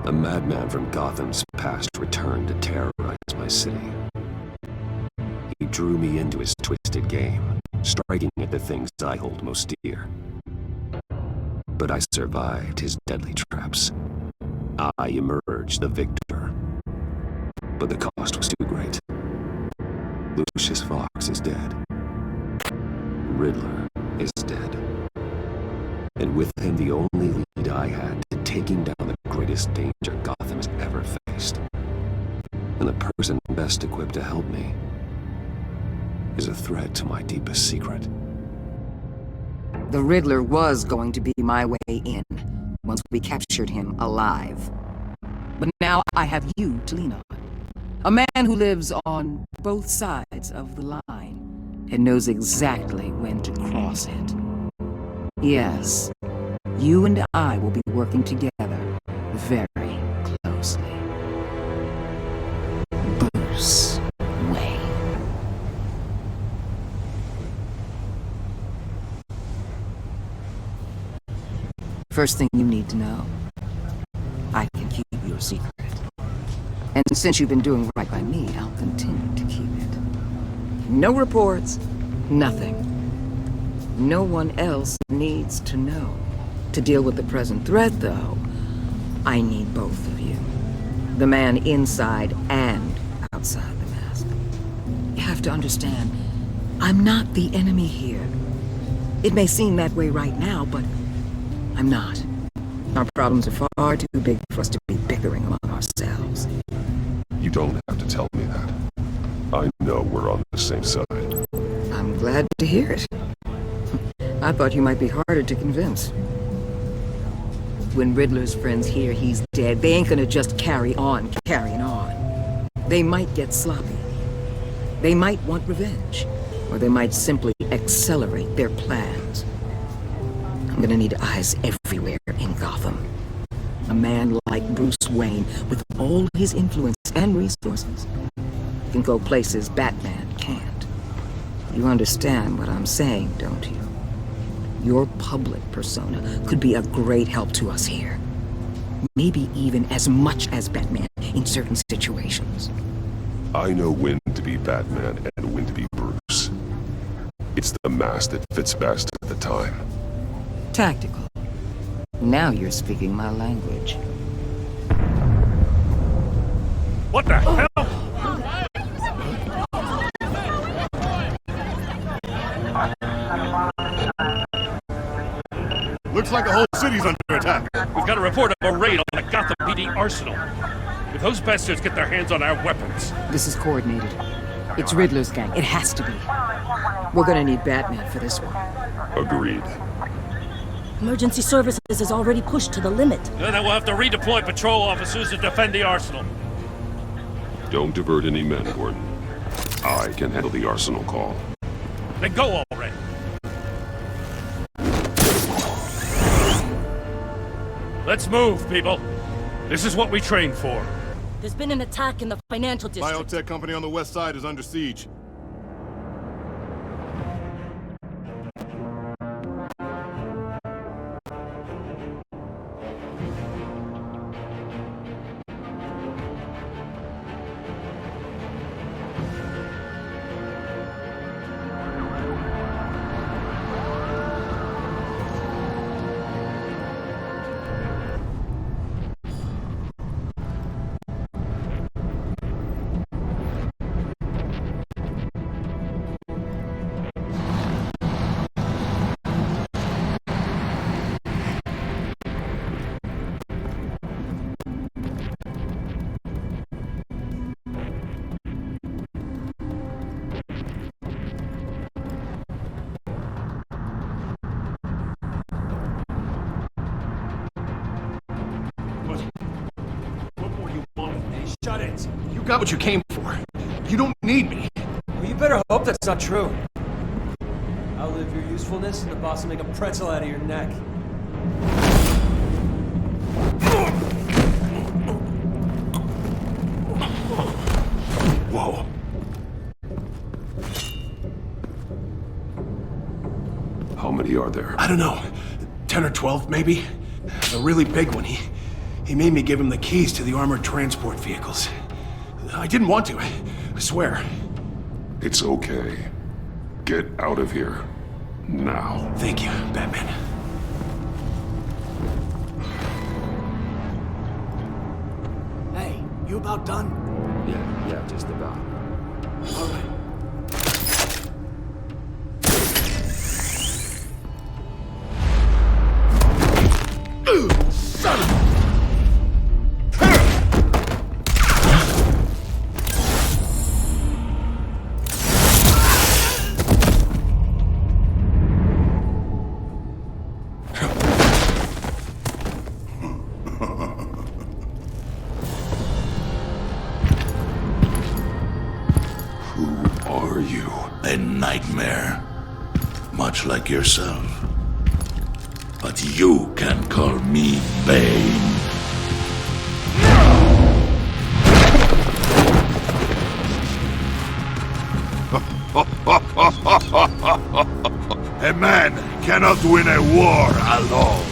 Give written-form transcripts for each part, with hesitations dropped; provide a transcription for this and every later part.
A madman from Gotham's past returned to terrorize my city. He drew me into his twisted game, striking at the things I hold most dear. But I survived his deadly traps. I emerged the victor. But the cost was too great. Lucius Fox is dead. Riddler is dead. And with him the only lead I had to taking down the greatest danger Gotham has ever faced. And the person best equipped to help me is a threat to my deepest secret. The Riddler was going to be my way in, once we captured him alive. But now I have you to lean on. A man who lives on both sides of the line, and knows exactly when to cross it. Yes, you and I will be working together very closely. Bruce Wayne. First thing you need to know, I can keep your secret. And since you've been doing right by me, I'll continue to keep it. No reports, nothing. No one else needs to know. To deal with the present threat, though, I need both of you. The man inside and outside the mask. You have to understand, I'm not the enemy here. It may seem that way right now, but I'm not. Our problems are far too big for us to be bickering among ourselves. You don't have to tell me that. I know we're on the same side. I'm glad to hear it. I thought you might be harder to convince. When Riddler's friends hear he's dead, they ain't gonna just carry on carrying on. They might get sloppy. They might want revenge. Or they might simply accelerate their plans. I'm gonna need eyes everywhere in Gotham. A man like Bruce Wayne, with all his influence and resources, can go places Batman can't. You understand what I'm saying, don't you? Your public persona could be a great help to us here. Maybe even as much as Batman in certain situations. I know when to be Batman and when to be Bruce. It's the mask that fits best at the time. Tactical. Now you're speaking my language. What the hell? Looks like the whole city's under attack. We've got a report of a raid on the Gotham PD arsenal. If those bastards get their hands on our weapons... This is coordinated. It's Riddler's gang. It has to be. We're gonna need Batman for this one. Agreed. Emergency services is already pushed to the limit. Then we'll have to redeploy patrol officers to defend the arsenal. Don't divert any men, Gordon. I can handle the arsenal call. Then go already. Let's move, people. This is what we trained for. There's been an attack in the financial district. Biotech company on the west side is under siege. Shut it! You got what you came for. You don't need me. Well, you better hope that's not true. Outlive your usefulness and the boss will make a pretzel out of your neck. Whoa. How many are there? I don't know. 10 or 12, maybe? The really big one, he He made me give him the keys to the armored transport vehicles. I didn't want to, I swear. It's okay. Get out of here. Now. Thank you, Batman. Hey, you about done? Yeah, just about. All right. Son of a... Who are you? A nightmare. Much like yourself. But you can call me Bane. A man cannot win a war alone.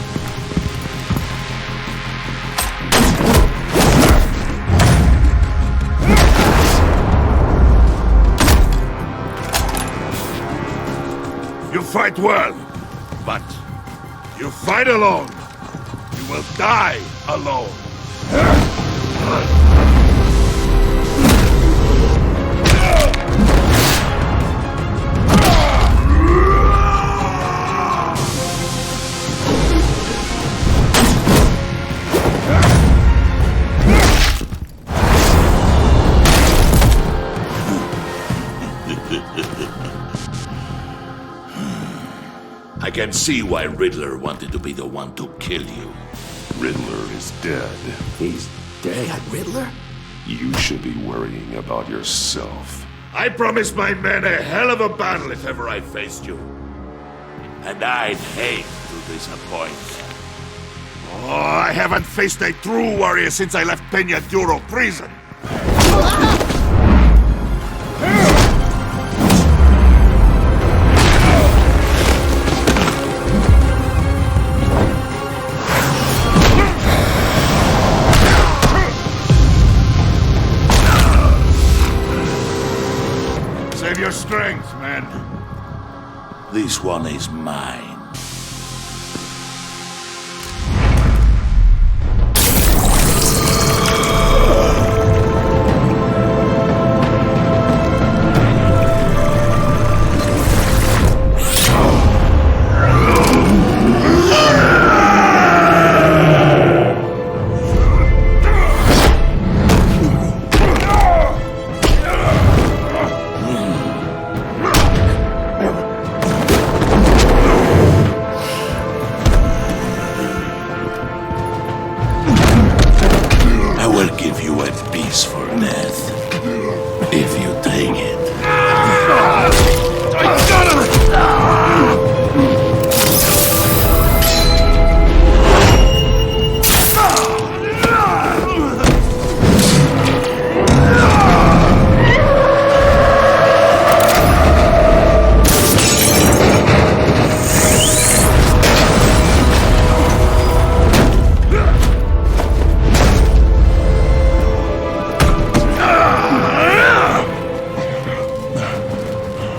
You fight well, but you fight alone. You will die alone. I can see why Riddler wanted to be the one to kill you. Riddler is dead. He's dead. Riddler? You should be worrying about yourself. I promised my men a hell of a battle if ever I faced you. And I'd hate to disappoint. Oh, I haven't faced a true warrior since I left Peña Duro prison. Save your strength, man. This one is mine.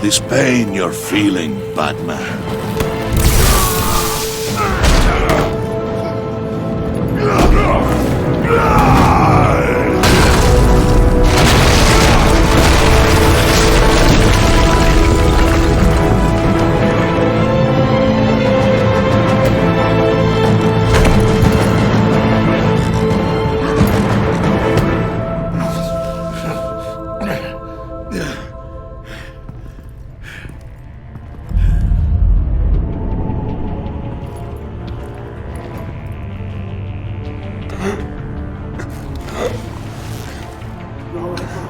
This pain you're feeling, Batman.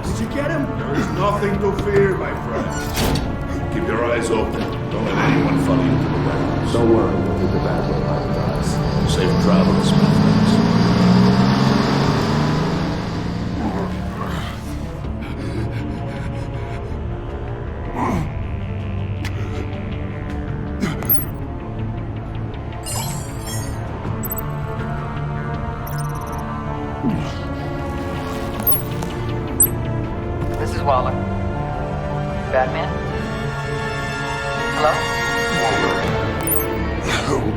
Did you get him? There is nothing to fear, my friend. Keep your eyes open. Don't let anyone follow you to the warehouse. Don't worry, we'll get the bad one behind us. Safe travels, my friends. This is Waller. Batman? Hello? Help.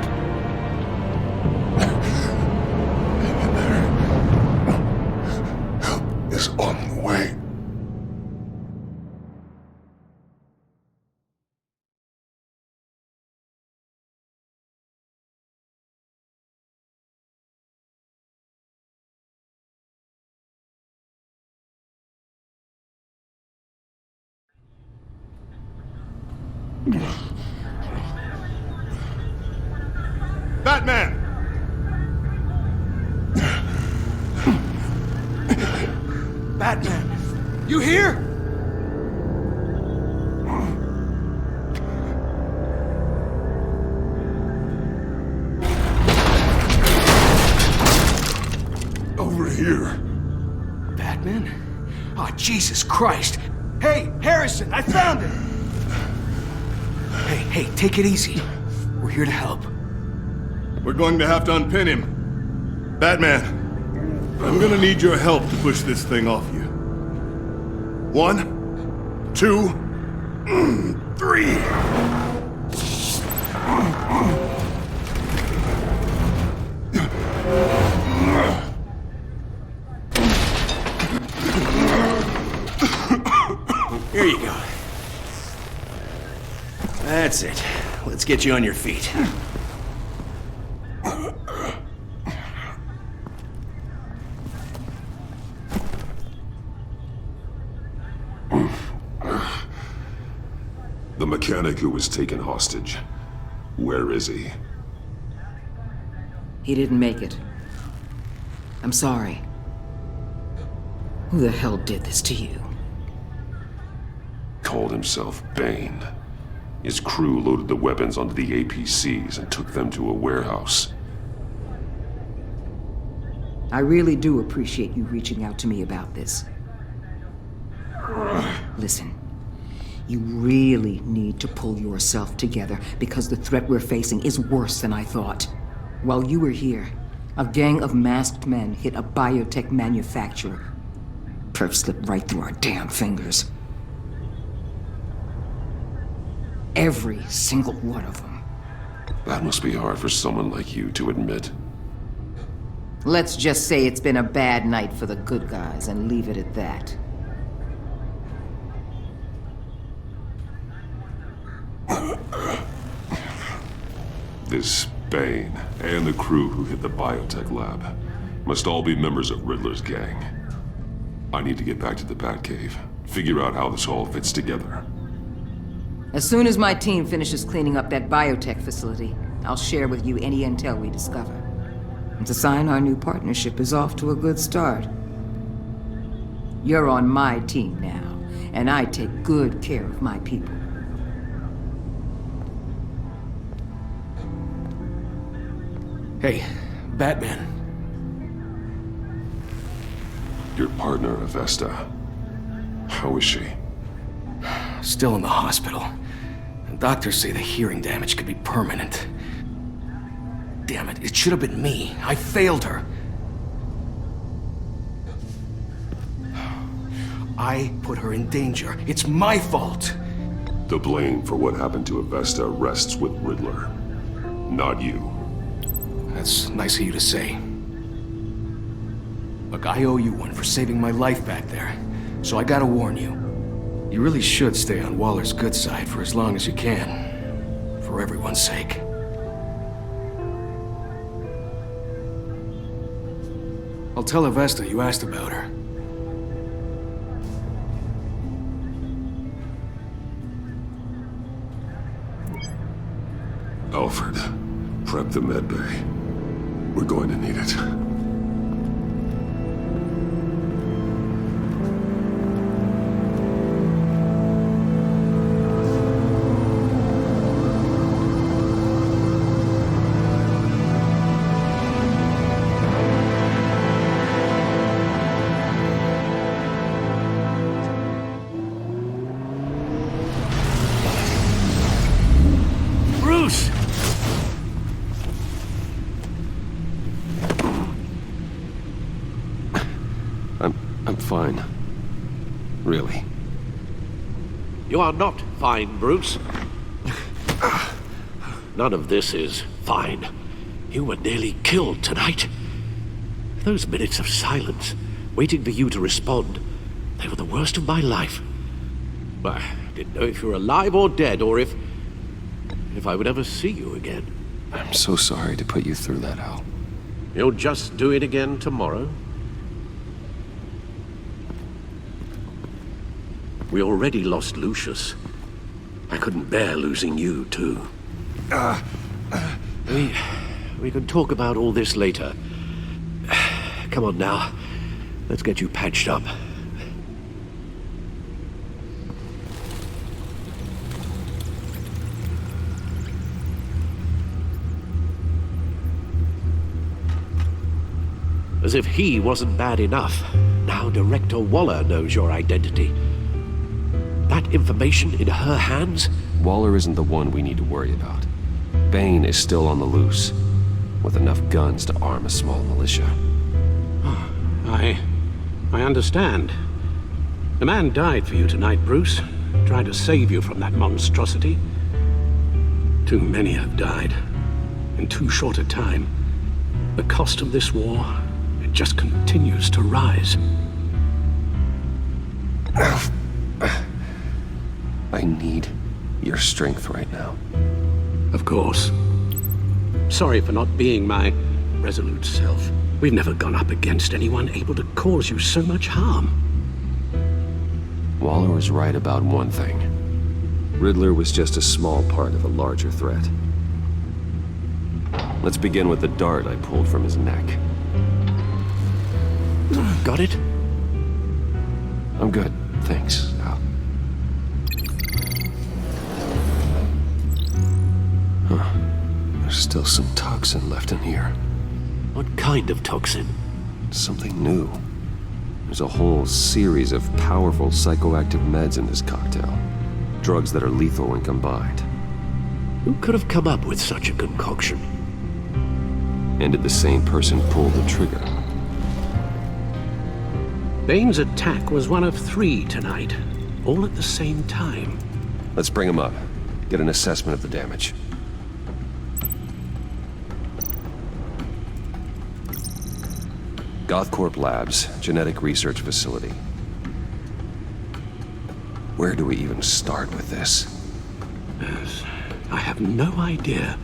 Help is on the way. Batman! Batman! You here? Over here. Batman? Oh, Jesus Christ! Hey, Harrison, I found it! Hey, take it easy. We're here to help. We're going to have to unpin him. Batman, I'm gonna need your help to push this thing off you. 1, 2, 3. Here you go. That's it. Let's get you on your feet. The mechanic who was taken hostage. Where is he? He didn't make it. I'm sorry. Who the hell did this to you? Called himself Bane. His crew loaded the weapons onto the APCs and took them to a warehouse. I really do appreciate you reaching out to me about this. Listen, you really need to pull yourself together because the threat we're facing is worse than I thought. While you were here, a gang of masked men hit a biotech manufacturer. Perf slipped right through our damn fingers. Every single one of them. That must be hard for someone like you to admit. Let's just say it's been a bad night for the good guys and leave it at that. This Bane and the crew who hit the biotech lab must all be members of Riddler's gang. I need to get back to the Batcave, figure out how this all fits together. As soon as my team finishes cleaning up that biotech facility, I'll share with you any intel we discover. It's a sign our new partnership is off to a good start. You're on my team now, and I take good care of my people. Hey, Batman. Your partner, Avesta. How is she? Still in the hospital. And doctors say the hearing damage could be permanent. Damn it, it should have been me. I failed her. I put her in danger. It's my fault. The blame for what happened to Avesta rests with Riddler, not you. That's nice of you to say. Look, I owe you one for saving my life back there. So I gotta warn you. You really should stay on Waller's good side for as long as you can. For everyone's sake. I'll tell Avesta you asked about her. Alfred, prep the medbay. We're going to need it. Bruce! I'm fine. really. You are not fine, Bruce. None of this is fine. You were nearly killed tonight. Those minutes of silence, waiting for you to respond, they were the worst of my life. I didn't know if you were alive or dead, or if I would ever see you again. I'm so sorry to put you through that, Al. You'll just do it again tomorrow? We already lost Lucius. I couldn't bear losing you, too. We can talk about all this later. Come on now. Let's get you patched up. As if he wasn't bad enough, now Director Waller knows your identity. That information in her hands? Waller isn't the one we need to worry about. Bane is still on the loose, with enough guns to arm a small militia. I understand. The man died for you tonight, Bruce. Tried to save you from that monstrosity. Too many have died. In too short a time. The cost of this war, it just continues to rise. I need your strength right now. Of course. Sorry for not being my resolute self. We've never gone up against anyone able to cause you so much harm. Waller was right about one thing. Riddler was just a small part of a larger threat. Let's begin with the dart I pulled from his neck. Got it? I'm good, thanks, Al. Huh. There's still some toxin left in here. What kind of toxin? Something new. There's a whole series of powerful psychoactive meds in this cocktail. Drugs that are lethal when combined. Who could have come up with such a concoction? And did the same person pull the trigger? Bane's attack was one of 3 tonight, all at the same time. Let's bring him up. Get an assessment of the damage. Gothcorp Labs, genetic research facility. Where do we even start with this? Yes, I have no idea.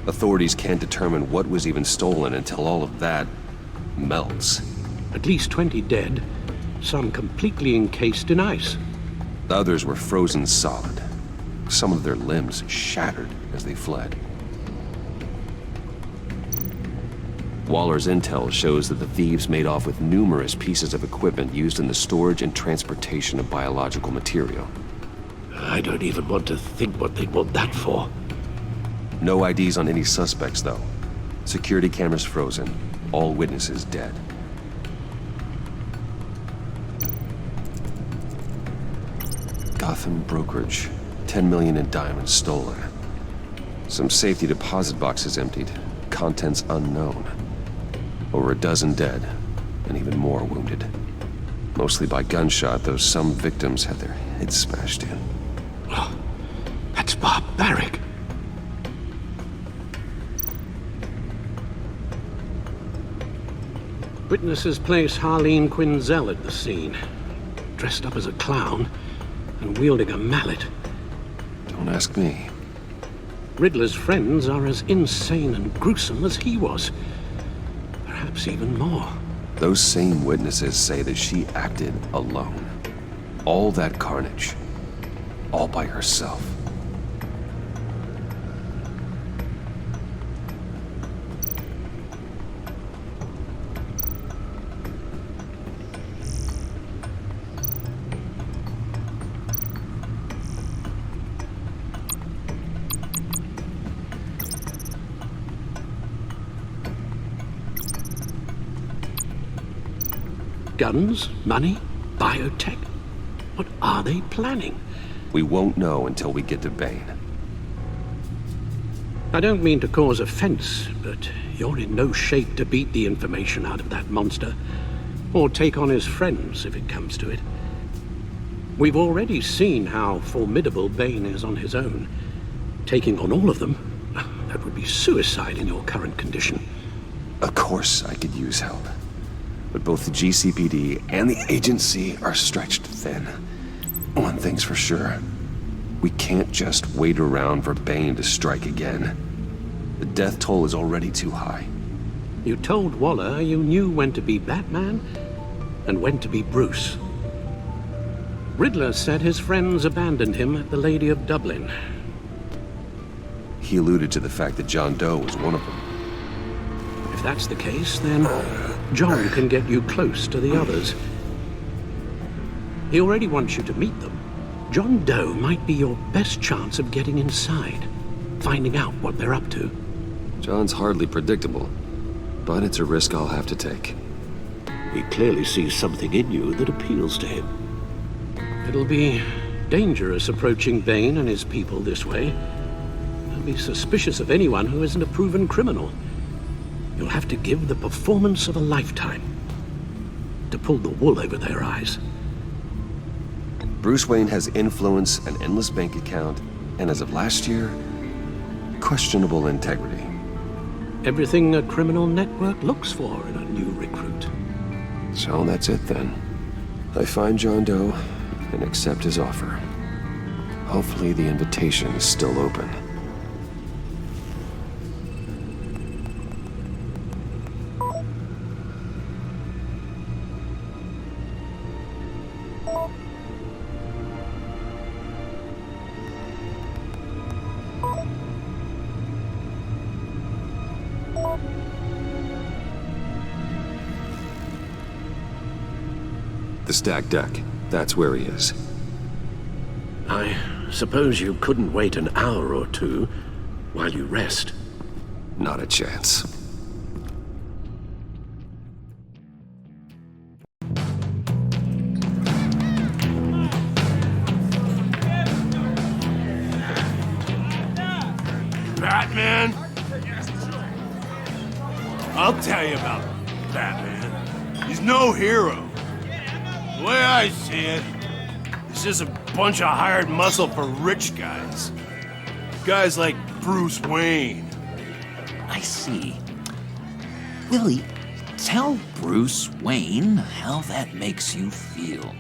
Authorities can't determine what was even stolen until all of that melts. At least 20 dead, some completely encased in ice. The others were frozen solid. Some of their limbs shattered as they fled. Waller's intel shows that the thieves made off with numerous pieces of equipment used in the storage and transportation of biological material. I don't even want to think what they'd want that for. No IDs on any suspects, though. Security cameras frozen. All witnesses dead. Gotham brokerage. 10 million in diamonds stolen. Some safety deposit boxes emptied. Contents unknown. Over a dozen dead, and even more wounded. Mostly by gunshot, though some victims had their heads smashed in. Oh, that's barbaric. Witnesses place Harleen Quinzel at the scene, dressed up as a clown and wielding a mallet. Don't ask me. Riddler's friends are as insane and gruesome as he was. Perhaps even more. Those same witnesses say that she acted alone. All that carnage. All by herself. Guns? Money? Biotech? What are they planning? We won't know until we get to Bane. I don't mean to cause offense, but you're in no shape to beat the information out of that monster. Or take on his friends, if it comes to it. We've already seen how formidable Bane is on his own. Taking on all of them, that would be suicide in your current condition. Of course I could use help. But both the GCPD and the agency are stretched thin. One thing's for sure. We can't just wait around for Bane to strike again. The death toll is already too high. You told Waller you knew when to be Batman and when to be Bruce. Riddler said his friends abandoned him at the Lady of Dublin. He alluded to the fact that John Doe was one of them. If that's the case, then John can get you close to the others. He already wants you to meet them. John Doe might be your best chance of getting inside, finding out what they're up to. John's hardly predictable, but it's a risk I'll have to take. He clearly sees something in you that appeals to him. It'll be dangerous approaching Bane and his people this way. They'll be suspicious of anyone who isn't a proven criminal. You'll have to give the performance of a lifetime to pull the wool over their eyes. Bruce Wayne has influence, an endless bank account, and as of last year, questionable integrity. Everything a criminal network looks for in a new recruit. So that's it then. I find John Doe and accept his offer. Hopefully the invitation is still open. The stacked deck. That's where he is. I suppose you couldn't wait an hour or two while you rest. Not a chance. Batman? I'll tell you about Batman. He's no hero. The way I see it, he's just a bunch of hired muscle for rich guys. Guys like Bruce Wayne. I see. Willie, tell Bruce Wayne how that makes you feel.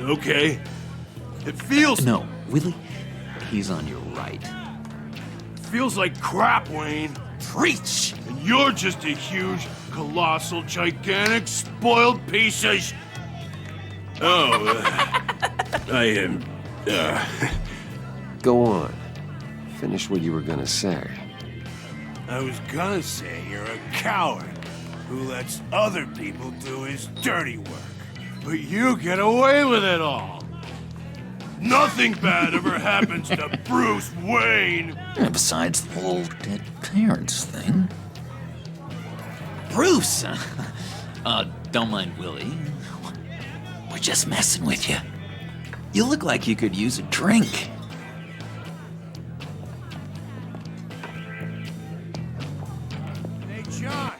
Okay. It feels... No, Willie, he's on your right. It feels like crap, Wayne. Preach! And you're just a huge, colossal, gigantic, spoiled piece of I am... Go on. Finish what you were gonna say. I was gonna say you're a coward who lets other people do his dirty work. But you get away with it all. Nothing bad ever happens to Bruce Wayne. And besides the whole dead parents thing. Bruce! Don't mind Willie. We're just messing with you. You look like you could use a drink. Hey, John.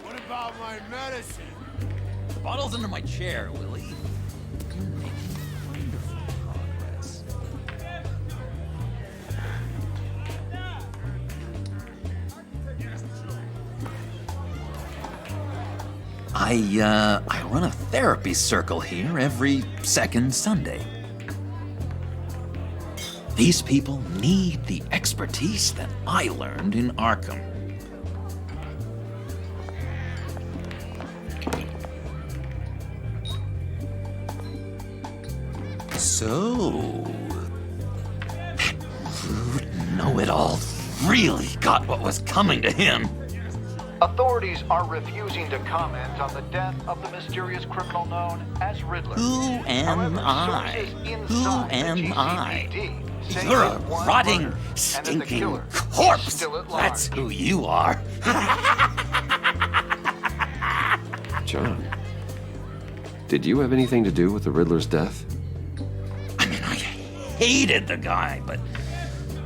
What about my medicine? The bottle's under my chair, Willie. You're making wonderful progress. I run a therapy circle here every second Sunday. These people need the expertise that I learned in Arkham. So, that rude know-it-all really got what was coming to him. Authorities are refusing to comment on the death of the mysterious criminal known as Riddler. Who am However, I? sources Who inside the am I? GCPD say You're a that one rotting, murder, and that the stinking killer is corpse. still at large. That's who you are. John, did you have anything to do with the Riddler's death? I mean, I hated the guy, but...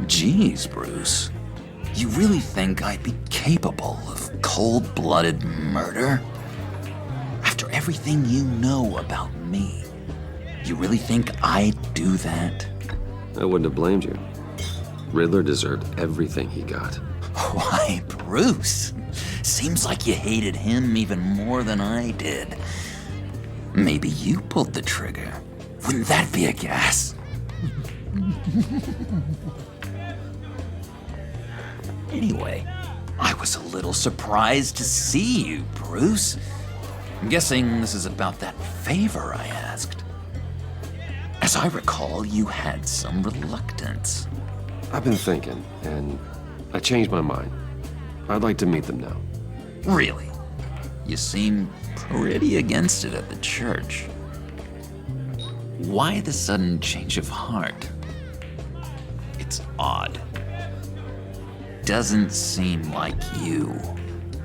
Geez, Bruce. You really think I'd be capable of cold-blooded murder? After everything you know about me, You really think I'd do that? I wouldn't have blamed you. Riddler deserved everything he got. Why, Bruce? Seems like you hated him even more than I did. Maybe you pulled the trigger. Wouldn't that be a gas? Anyway, I was a little surprised to see you, Bruce. I'm guessing this is about that favor I asked. As I recall, you had some reluctance. I've been thinking, and I changed my mind. I'd like to meet them now. Really? You seem pretty against it at the church. Why the sudden change of heart? It's odd. Doesn't seem like you.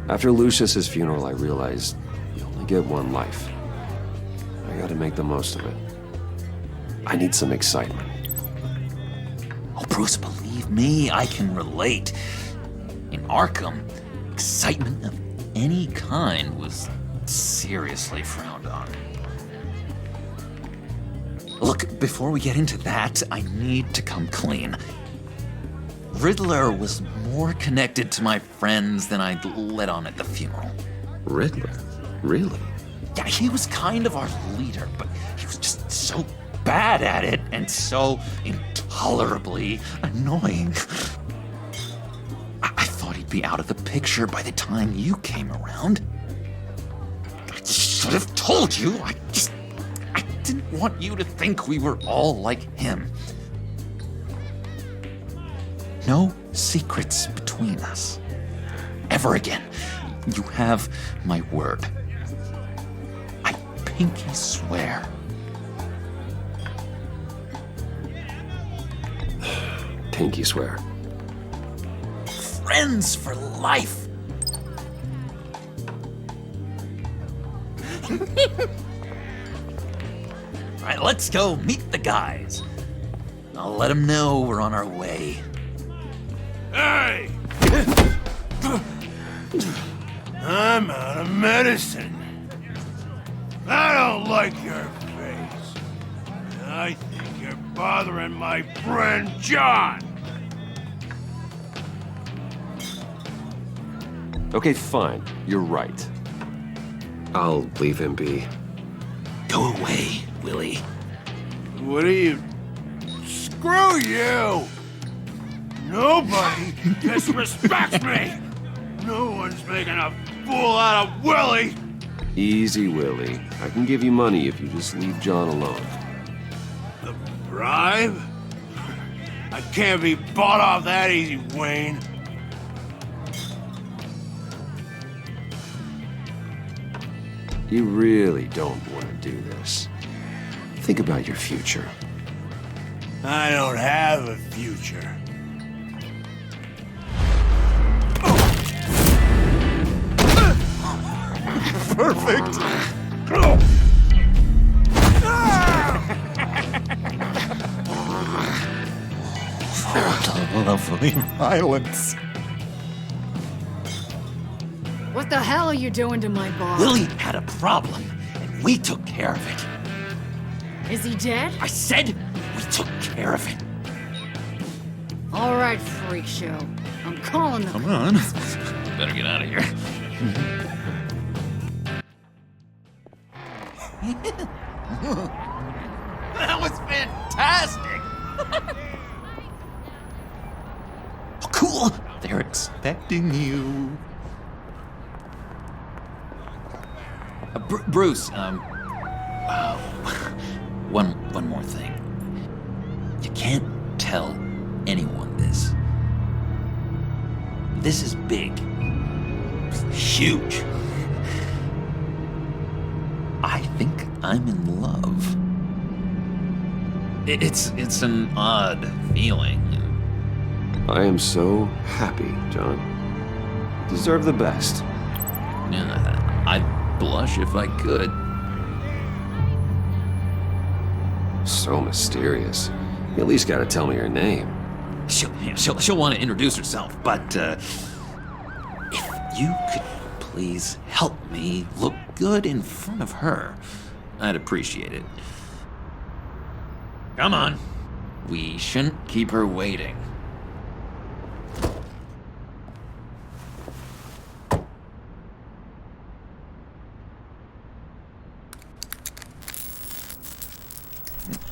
After Lucius's funeral, I realized you only get one life. I gotta make the most of it. I need some excitement. Oh, Bruce, believe me, I can relate. In Arkham, excitement of any kind was seriously frowned on. Look, before we get into that, I need to come clean. Riddler was more connected to my friends than I'd let on at the funeral. Riddler? Really? Yeah, he was kind of our leader, but he was just so bad at it and so intolerably annoying. I thought he'd be out of the picture by the time you came around. I should have told you. I didn't want you to think we were all like him. No secrets between us. Ever again. You have my word. I pinky swear. Pinky swear. Friends for life. All right, let's go meet the guys. I'll let them know we're on our way. Hey! I'm out of medicine. I don't like your face. I think you're bothering my friend John. Okay, fine. You're right. I'll leave him be. Go away, Willie. What are you... Screw you! Nobody disrespects me! No one's making a fool out of Willie! Easy, Willie. I can give you money if you just leave John alone. The bribe? I can't be bought off that easy, Wayne. You really don't want to do this. Think about your future. I don't have a future. Perfect! Lovely violence. What the hell are you doing to my bar? Willie had a problem, and we took care of it. Is he dead? I said we took care of it. All right, freak show. I'm calling the... Come on. Better get out of here. That was fantastic! Oh, cool! They're expecting you. Bruce, one more thing. You can't tell anyone this. This is big. Huge. I think I'm in love. It's an odd feeling. I am so happy, John. You deserve the best. Yeah, I'd blush if I could. So mysterious. You at least gotta tell me your name. She'll want to introduce herself, but if you could please help me look good in front of her, I'd appreciate it. Come on. We shouldn't keep her waiting.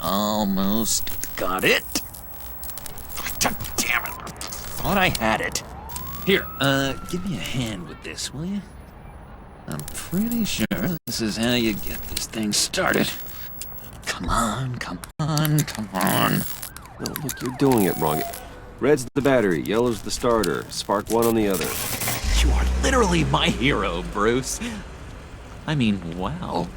Almost got it. God damn it. Thought I had it. Here, give me a hand with this, will you? I'm pretty sure this is how you get this thing started. Come on, come on, come on. No, look, you're doing it wrong. Red's the battery, yellow's the starter. Spark one on the other. You are literally my hero, Bruce. I mean, wow.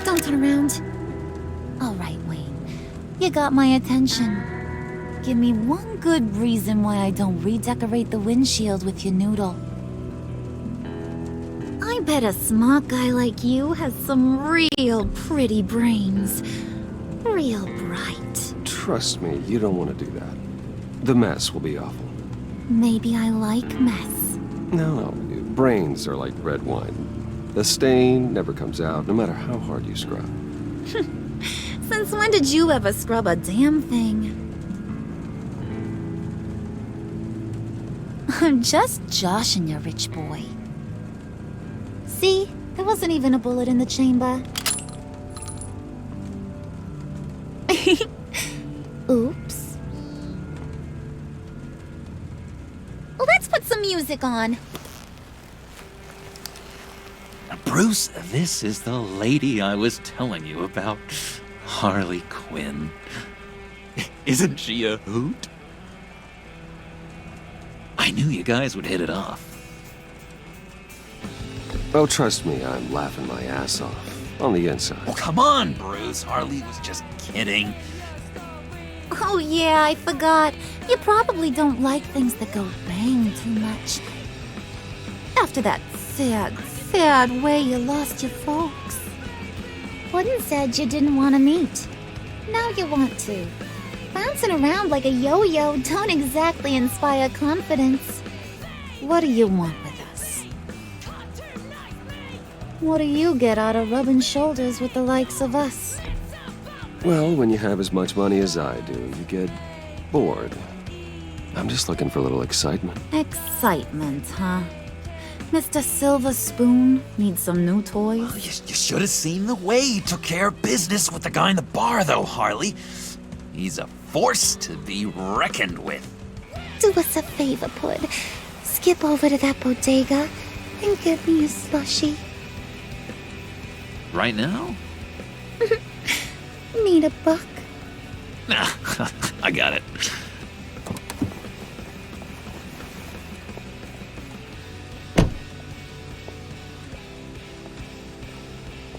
Don't turn around. All right, Wayne. You got my attention. Give me one good reason why I don't redecorate the windshield with your noodle. I bet a smart guy like you has some real pretty brains. Real bright. Trust me, you don't want to do that. The mess will be awful. Maybe I like mess. No, brains are like red wine. The stain never comes out, no matter how hard you scrub. Since when did you ever scrub a damn thing? I'm just joshing you, rich boy. See? There wasn't even a bullet in the chamber. Oops. Let's put some music on. Bruce, this is the lady I was telling you about. Harley Quinn. Isn't she a hoot? I knew you guys would hit it off. Oh, trust me, I'm laughing my ass off. On the inside. Oh, come on, Bruce. Harley was just kidding. Oh yeah, I forgot. You probably don't like things that go bang too much. After that sad way you lost your folks. Puddin' said you didn't want to meet. Now you want to. Bouncing around like a yo-yo don't exactly inspire confidence. What do you want with us? What do you get out of rubbing shoulders with the likes of us? Well, when you have as much money as I do, you get bored. I'm just looking for a little excitement. Excitement, huh? Mr. Silver Spoon needs some new toys? Well, you should have seen the way he took care of business with the guy in the bar, though, Harley. He's a force to be reckoned with. Do us a favor, Pud. Skip over to that bodega and get me a slushie. Right now? Need a buck? Nah, I got it.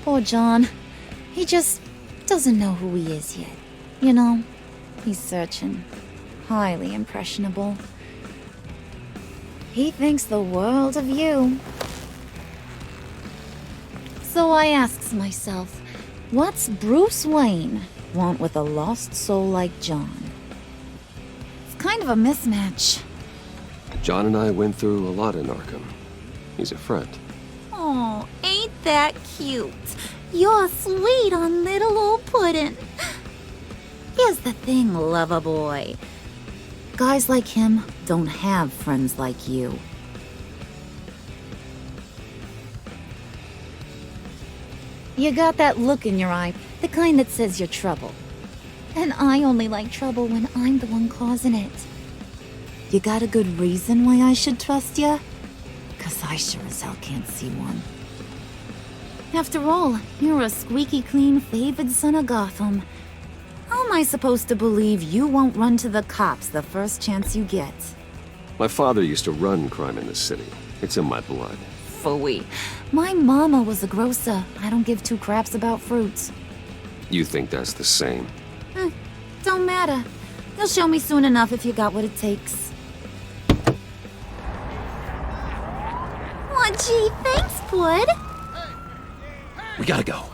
Poor John. He just doesn't know who he is yet. You know, he's searching. Highly impressionable. He thinks the world of you. So I asks myself, what's Bruce Wayne want with a lost soul like John? It's kind of a mismatch. John and I went through a lot in Arkham. He's a friend. Oh, ain't that cute? You're sweet on little old Puddin'. Here's the thing, lover boy. Guys like him don't have friends like you. You got that look in your eye, the kind that says you're trouble. And I only like trouble when I'm the one causing it. You got a good reason why I should trust you? 'Cause I sure as hell can't see one. After all, you're a squeaky clean favored son of Gotham. How am I supposed to believe you won't run to the cops the first chance you get? My father used to run crime in this city. It's in my blood. Phooey. My mama was a grocer. I don't give two craps about fruits. You think that's the same? Don't matter. You'll show me soon enough if you got what it takes. Aw, gee, thanks, Pud. We gotta go.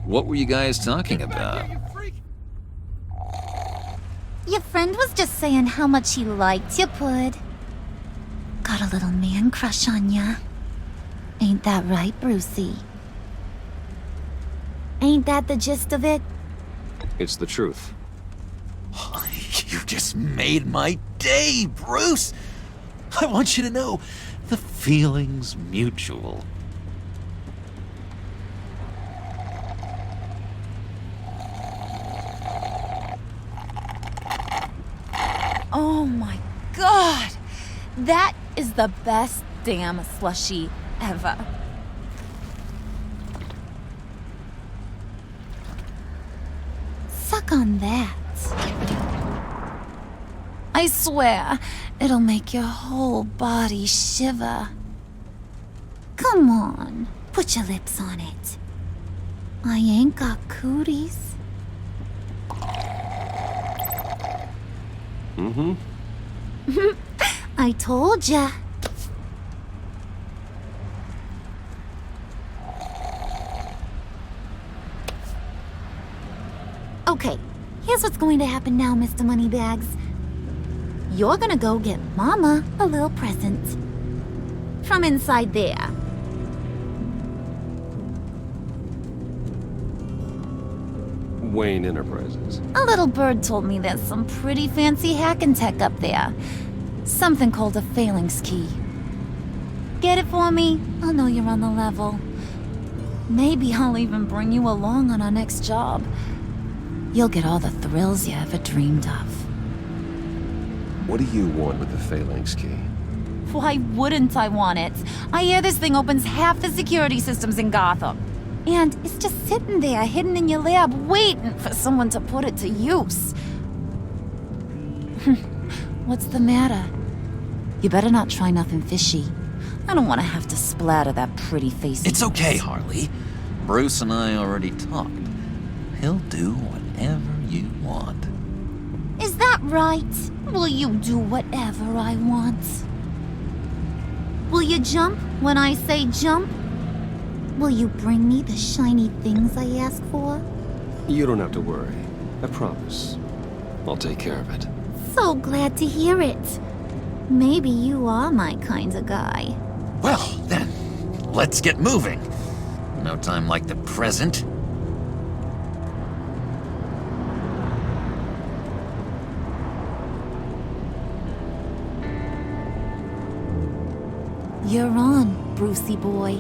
What were you guys talking about? Your friend was just saying how much he liked you, Pud. Got a little man crush on ya. Ain't that right, Brucey? Ain't that the gist of it? It's the truth. You just made my day, Bruce! I want you to know, the feeling's mutual. Oh my god! That is the best damn slushie ever. Suck on that. I swear, it'll make your whole body shiver. Come on, put your lips on it. I ain't got cooties. Mm-hmm. I told ya. Okay, here's what's going to happen now, Mr. Moneybags. You're gonna go get Mama a little present. From inside there. Wayne Enterprises. A little bird told me there's some pretty fancy hacking tech up there. Something called a phalanx key. Get it for me? I'll know you're on the level. Maybe I'll even bring you along on our next job. You'll get all the thrills you ever dreamed of. What do you want with the phalanx key? Why wouldn't I want it? I hear this thing opens half the security systems in Gotham. And it's just sitting there, hidden in your lab, waiting for someone to put it to use. What's the matter? You better not try nothing fishy. I don't want to have to splatter that pretty face. It's okay, Harley. Bruce and I already talked. He'll do whatever you want. Is that right? Will you do whatever I want? Will you jump when I say jump? Will you bring me the shiny things I ask for? You don't have to worry. I promise. I'll take care of it. So glad to hear it. Maybe you are my kind of guy. Well, then, let's get moving. No time like the present. You're on, Brucey boy.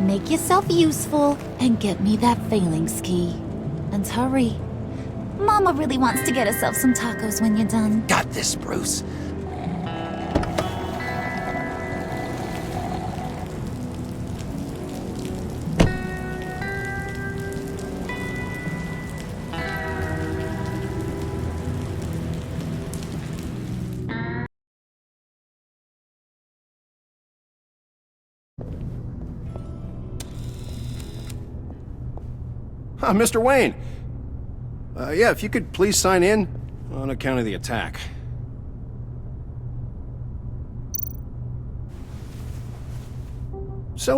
Make yourself useful and get me that phalanx key. And hurry. Mama really wants to get herself some tacos when you're done. Got this, Bruce. Mr. Wayne. Yeah, if you could please sign in on account of the attack. So,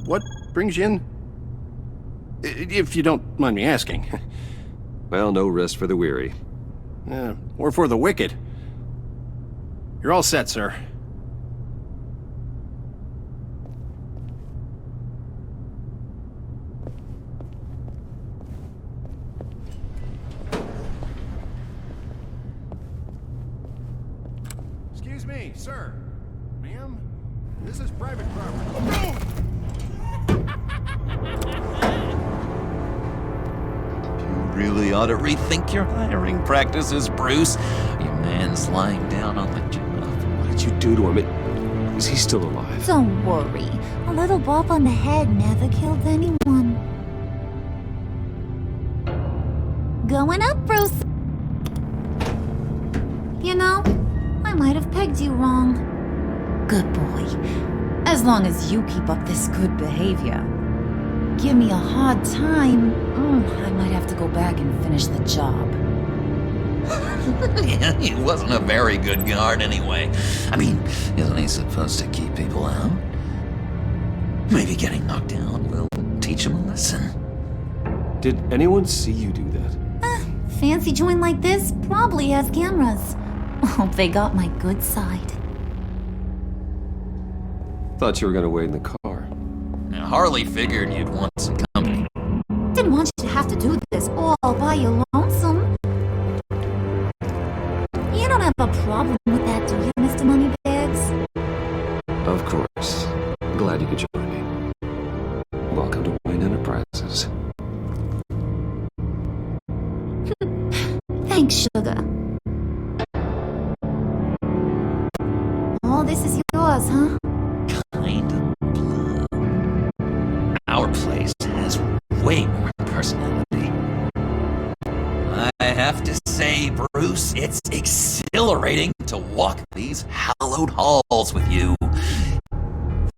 what brings you in? If you don't mind me asking. Well, no rest for the weary. Or for the wicked. You're all set, sir. Excuse me, sir. Ma'am, this is private property. You really ought to rethink your hiring practices, Bruce. Your man's lying down on the job. What did you do to him? Is he still alive? Don't worry. A little bump on the head never killed anyone. Going up, Bruce. You know, I might have pegged you wrong. Good boy. As long as you keep up this good behavior. Give me a hard time, I might have to go back and finish the job. Yeah, he wasn't a very good guard anyway. I mean, isn't he supposed to keep people out? Maybe getting knocked down will teach him a lesson. Did anyone see you do that? Fancy joint like this probably has cameras. Hope they got my good side. Thought you were gonna wait in the car. Now, Harley figured you'd want some company. Didn't want you to have to do this all by your lonesome. You don't have a problem with that, do you, Mr. Moneybags? Of course. Glad you could join me. Welcome to Wayne Enterprises. Thanks, sugar. All this is yours, huh? Kind of blue. Our place has way more personality. I have to say, Bruce, it's exhilarating to walk these hallowed halls with you.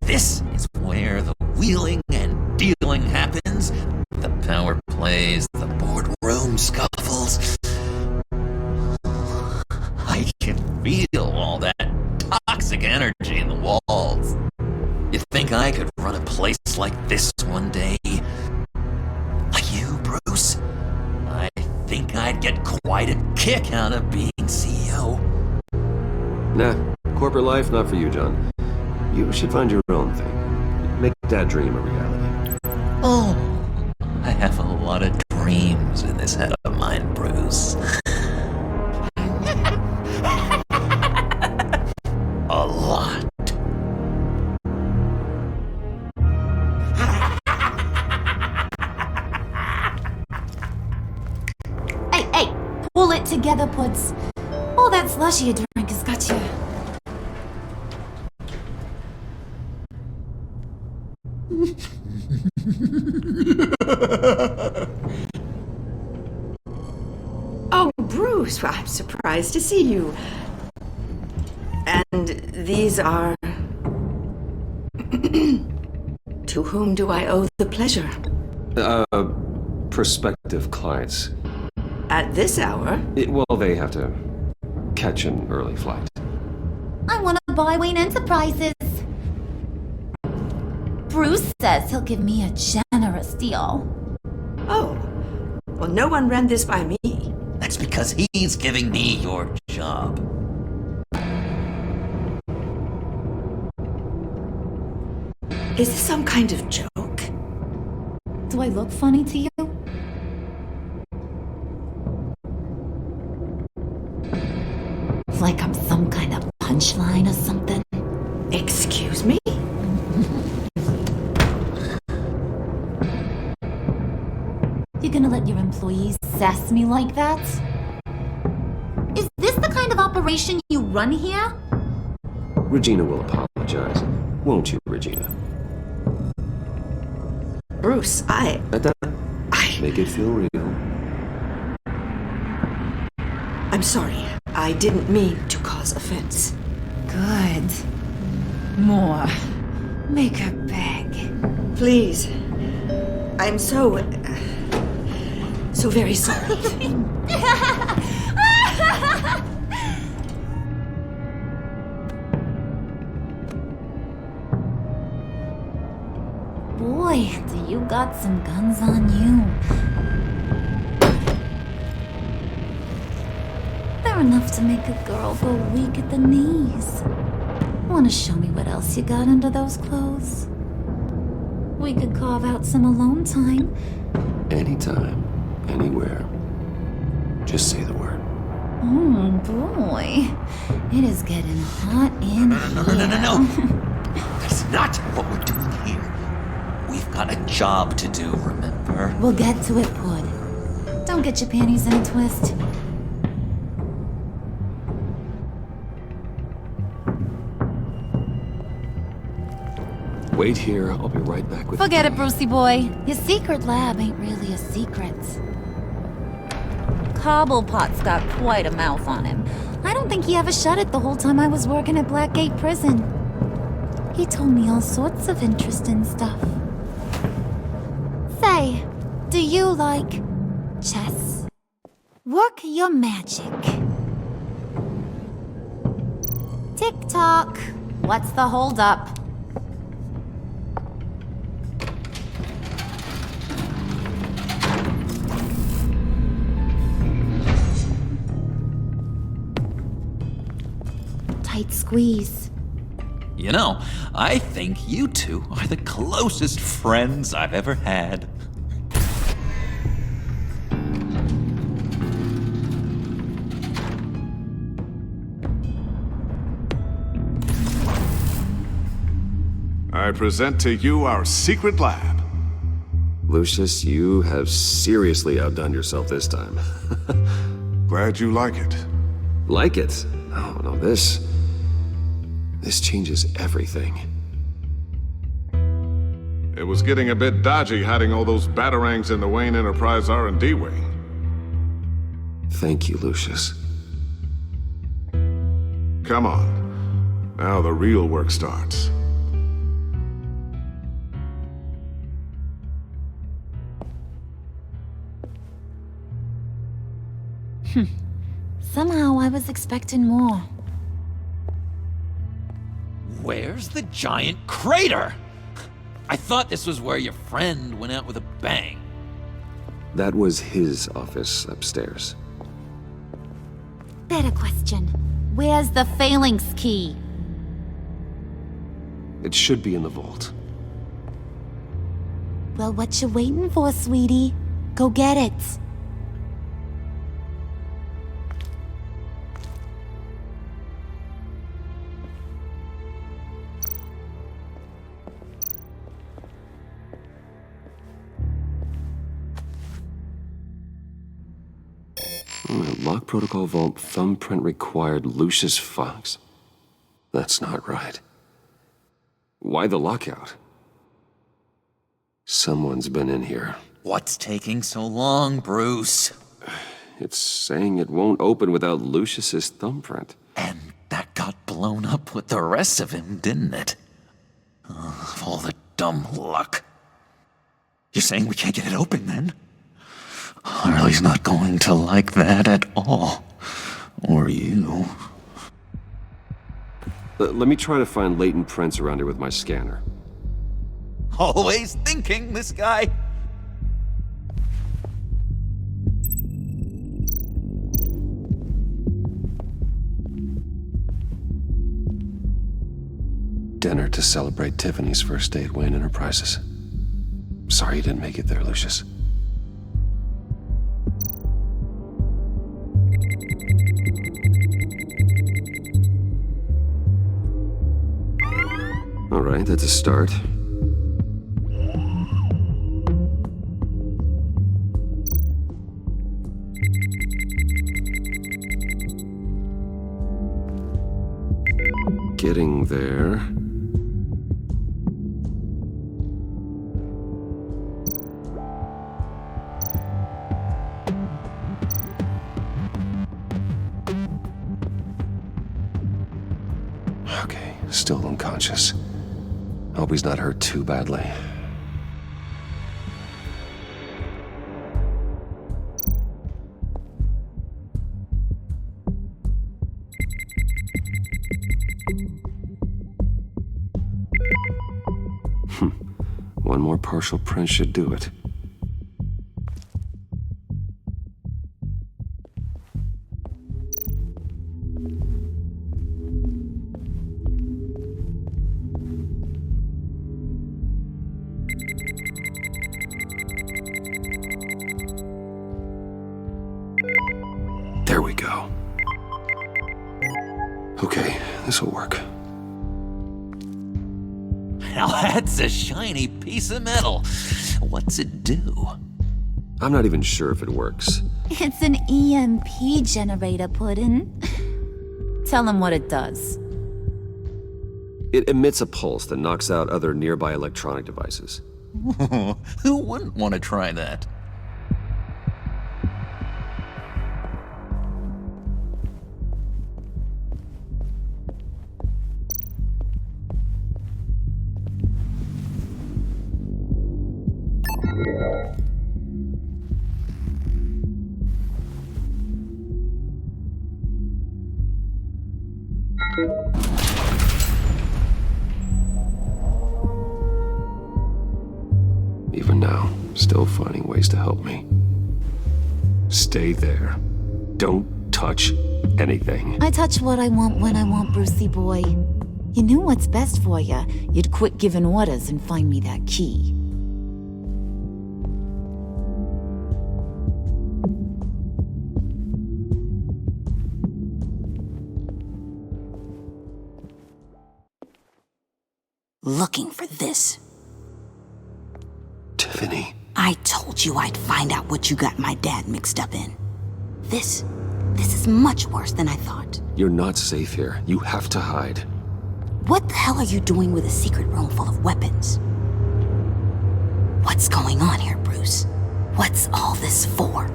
This is where the wheeling and dealing happens, the power plays, the boardroom scuffles. I can feel all that toxic energy in the walls. You think I could run a place like this one day? Like you, Bruce? I think I'd get quite a kick out of being CEO. Nah, corporate life, not for you, John. You should find your own thing. Make that dream a reality. Oh, I have a lot of dreams in this head of mine, Bruce. A lot. Hey, pull it together, Puds. All that slushy you drink has got you. Oh, Bruce, well, I'm surprised to see you. And these are... To whom do I owe the pleasure? Prospective clients. At this hour? Well, they have to catch an early flight. I want to buy Wayne Enterprises. Bruce says he'll give me a generous deal. Oh, well, no one ran this by me. That's because he's giving me your job. Is this some kind of joke? Do I look funny to you? Like I'm some kind of punchline or something? Excuse me? You gonna let your employees sass me like that? Is this the kind of operation you run here? Regina will apologize. Won't you, Regina? Bruce, I... Make it feel real. I'm sorry. I didn't mean to cause offense. Good. More. Make her beg. Please. I'm so very sorry. Boy, do you got some guns on you. They're enough to make a girl go weak at the knees. Wanna show me what else you got under those clothes? We could carve out some alone time. Anytime, anywhere. Just say the word. Oh boy, it is getting hot in here. No. That's not what we're doing here. We've got a job to do, remember? We'll get to it, Pud. Don't get your panties in a twist. Wait here, I'll be right back with Forget it, Brucey boy. Your secret lab ain't really a secret. Cobblepot's got quite a mouth on him. I don't think he ever shut it the whole time I was working at Blackgate Prison. He told me all sorts of interesting stuff. Say, do you like chess? Work your magic. Tick-tock. What's the holdup? tight squeeze. You know, I think you two are the closest friends I've ever had. I present to you our secret lab. Lucius, you have seriously outdone yourself this time. Glad you like it. Like it? Oh, no, this changes everything. It was getting a bit dodgy hiding all those batarangs in the Wayne Enterprise R&D wing. Thank you, Lucius. Come on. Now the real work starts. Somehow I was expecting more. Where's the giant crater? I thought this was where your friend went out with a bang. That was his office upstairs. Better question. Where's the phalanx key? It should be in the vault. Well, what you waiting for, sweetie? Go get it. Lock protocol vault thumbprint required Lucius Fox. That's not right. Why the lockout? Someone's been in here. What's taking so long, Bruce? It's saying it won't open without Lucius's thumbprint. And that got blown up with the rest of him, didn't it? All the dumb luck. You're saying we can't get it open, then? Harley's not going to like that at all. Or you. Let me try to find latent prints around here with my scanner. Always thinking, this guy. Dinner to celebrate Tiffany's first day at Wayne Enterprises. Sorry you didn't make it there, Lucius. All right, that's a start. Getting there. Okay, still unconscious. Hope he's not hurt too badly. One more partial print should do it. There we go. Okay, this'll work. Now that's a shiny piece of metal. What's it do? I'm not even sure if it works. It's an EMP generator, Puddin'. Tell him what it does. It emits a pulse that knocks out other nearby electronic devices. Who wouldn't want to try that? Even now, still finding ways to help me. Stay there. Don't touch anything. I touch what I want when I want, Brucey boy. You knew what's best for you. You'd quit giving orders and find me that key. Looking for this. Tiffany. I told you I'd find out what you got my dad mixed up in. This is much worse than I thought. You're not safe here. You have to hide. What the hell are you doing with a secret room full of weapons? What's going on here, Bruce? What's all this for?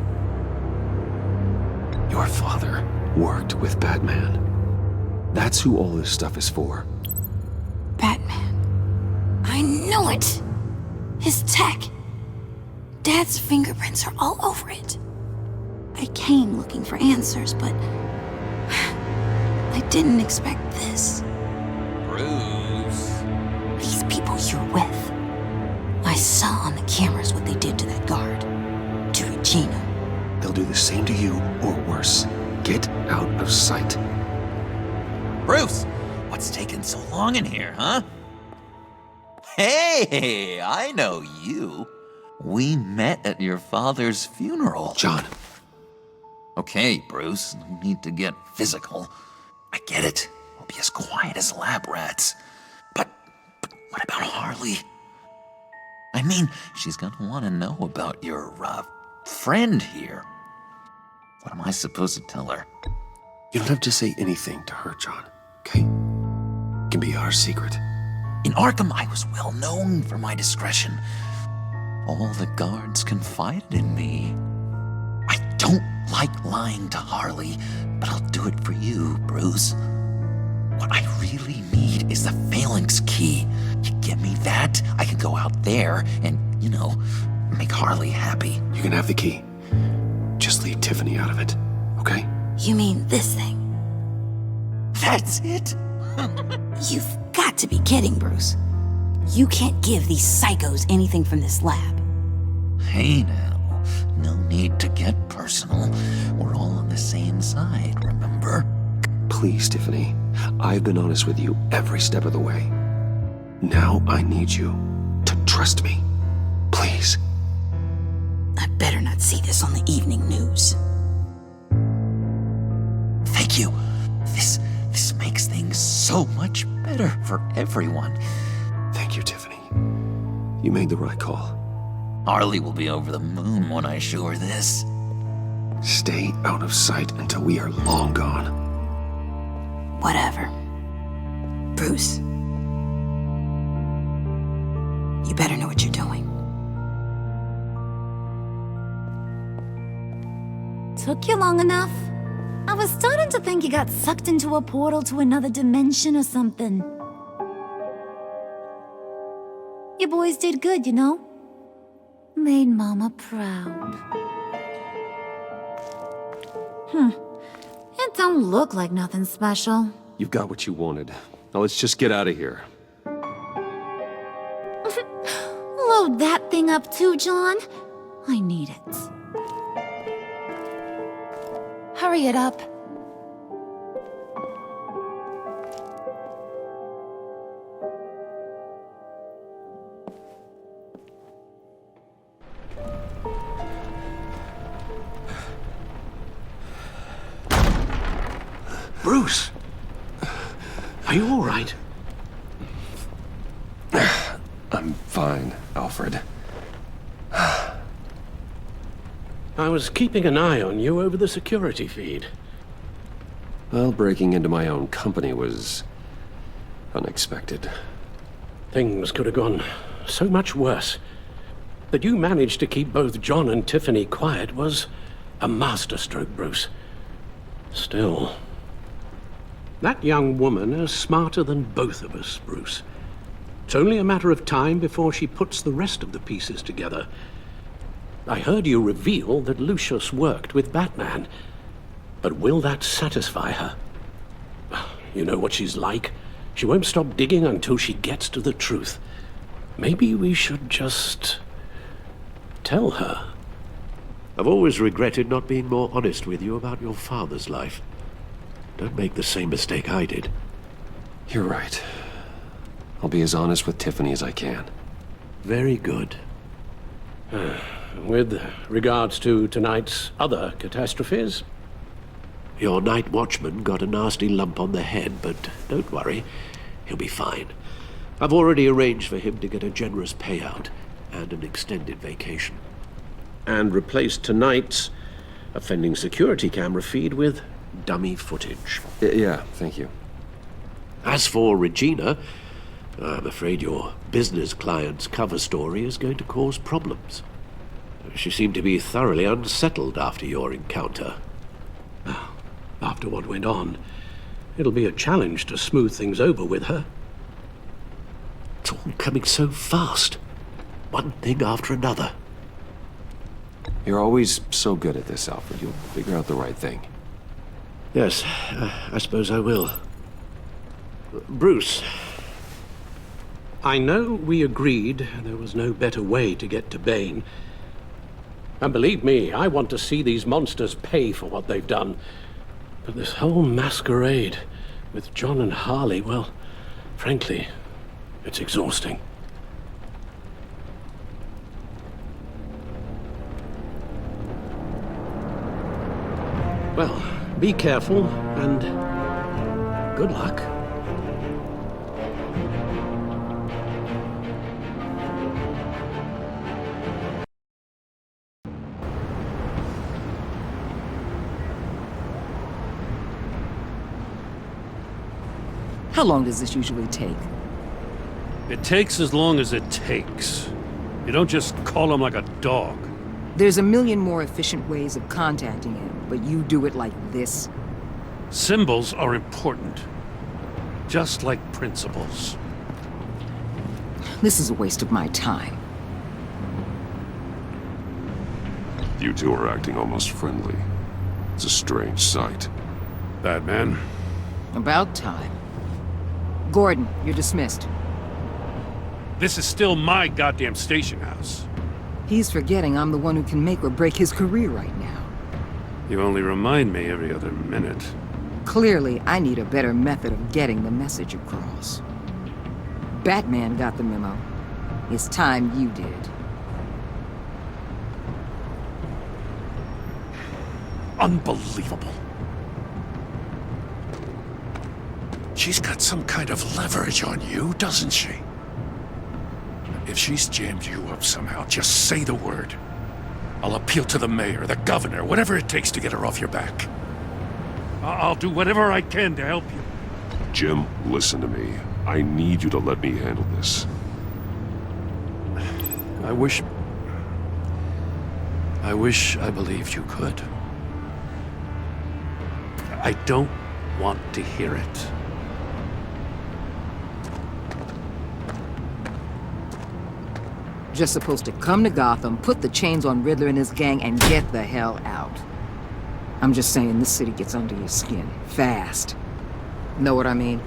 Your father worked with Batman. That's who all this stuff is for. Batman. I knew it! His tech. Dad's fingerprints are all over it. I came looking for answers, but I didn't expect this. Bruce. These people you're with. I saw on the cameras what they did to that guard. To Regina. They'll do the same to you, or worse. Get out of sight. Bruce! What's taking so long in here, huh? Hey, I know you. We met at your father's funeral. John. Okay, Bruce, no need to get physical. I get it. We'll be as quiet as lab rats. But what about Harley? I mean, she's gonna want to know about your, friend here. What am I supposed to tell her? You don't have to say anything to her, John, okay? It can be our secret. In Arkham, I was well known for my discretion. All the guards confided in me. I don't like lying to Harley, but I'll do it for you, Bruce. What I really need is the Phalanx key. You get me that, I can go out there and, make Harley happy. You can have the key. Just leave Tiffany out of it, okay? You mean this thing? That's it? You've got to be kidding, Bruce. You can't give these psychos anything from this lab. Hey now, no need to get personal. We're all on the same side, remember? Please, Tiffany. I've been honest with you every step of the way. Now I need you to trust me. Please. I better not see this on the evening news. Thank you. This makes things so much better for everyone. Thank you, Tiffany. You made the right call. Harley will be over the moon when I show her this. Stay out of sight until we are long gone. Whatever. Bruce. You better know what you're doing. Took you long enough? I was starting to think you got sucked into a portal to another dimension or something. You boys did good, you know? Made Mama proud. It don't look like nothing special. You've got what you wanted. Now let's just get out of here. Load that thing up too, John. I need it. Hurry it up. Bruce! Are you all right? I'm fine, Alfred. I was keeping an eye on you over the security feed. Well, breaking into my own company was unexpected. Things could have gone so much worse. That you managed to keep both John and Tiffany quiet was a masterstroke, Bruce. Still, that young woman is smarter than both of us, Bruce. It's only a matter of time before she puts the rest of the pieces together. I heard you reveal that Lucius worked with Batman. But will that satisfy her? You know what she's like. She won't stop digging until she gets to the truth. Maybe we should just tell her. I've always regretted not being more honest with you about your father's life. Don't make the same mistake I did. You're right. I'll be as honest with Tiffany as I can. Very good. With regards to tonight's other catastrophes? Your night watchman got a nasty lump on the head, but don't worry. He'll be fine. I've already arranged for him to get a generous payout and an extended vacation. And replaced tonight's offending security camera feed with dummy footage. Yeah, thank you. As for Regina, I'm afraid your business client's cover story is going to cause problems. She seemed to be thoroughly unsettled after your encounter. After what went on, it'll be a challenge to smooth things over with her. It's all coming so fast. One thing after another. You're always so good at this, Alfred. You'll figure out the right thing. Yes, I suppose I will. Bruce. I know we agreed there was no better way to get to Bane. And believe me, I want to see these monsters pay for what they've done. But this whole masquerade with John and Harley, well, frankly, it's exhausting. Well, be careful and good luck. How long does this usually take? It takes as long as it takes. You don't just call him like a dog. There's a million more efficient ways of contacting him, but you do it like this? Symbols are important. Just like principles. This is a waste of my time. You two are acting almost friendly. It's a strange sight. Batman. About time. Gordon, you're dismissed. This is still my goddamn station house. He's forgetting I'm the one who can make or break his career right now. You only remind me every other minute. Clearly, I need a better method of getting the message across. Batman got the memo. It's time you did. Unbelievable. She's got some kind of leverage on you, doesn't she? If she's jammed you up somehow, just say the word. I'll appeal to the mayor, the governor, whatever it takes to get her off your back. I'll do whatever I can to help you. Jim, listen to me. I need you to let me handle this. I wish I believed you could. I don't want to hear it. Just supposed to come to Gotham, put the chains on Riddler and his gang, and get the hell out. I'm just saying, this city gets under your skin. Fast. Know what I mean?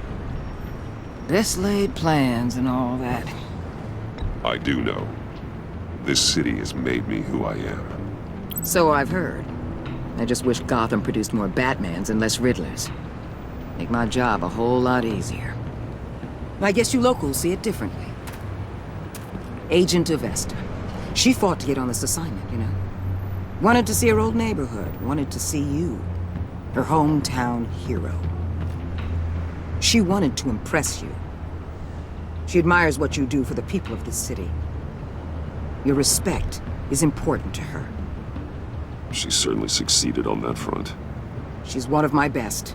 Best laid plans and all that. I do know. This city has made me who I am. So I've heard. I just wish Gotham produced more Batmans and less Riddlers. Make my job a whole lot easier. I guess you locals see it differently. Agent Avesta. She fought to get on this assignment, you know. Wanted to see her old neighborhood. Wanted to see you. Her hometown hero. She wanted to impress you. She admires what you do for the people of this city. Your respect is important to her. She certainly succeeded on that front. She's one of my best.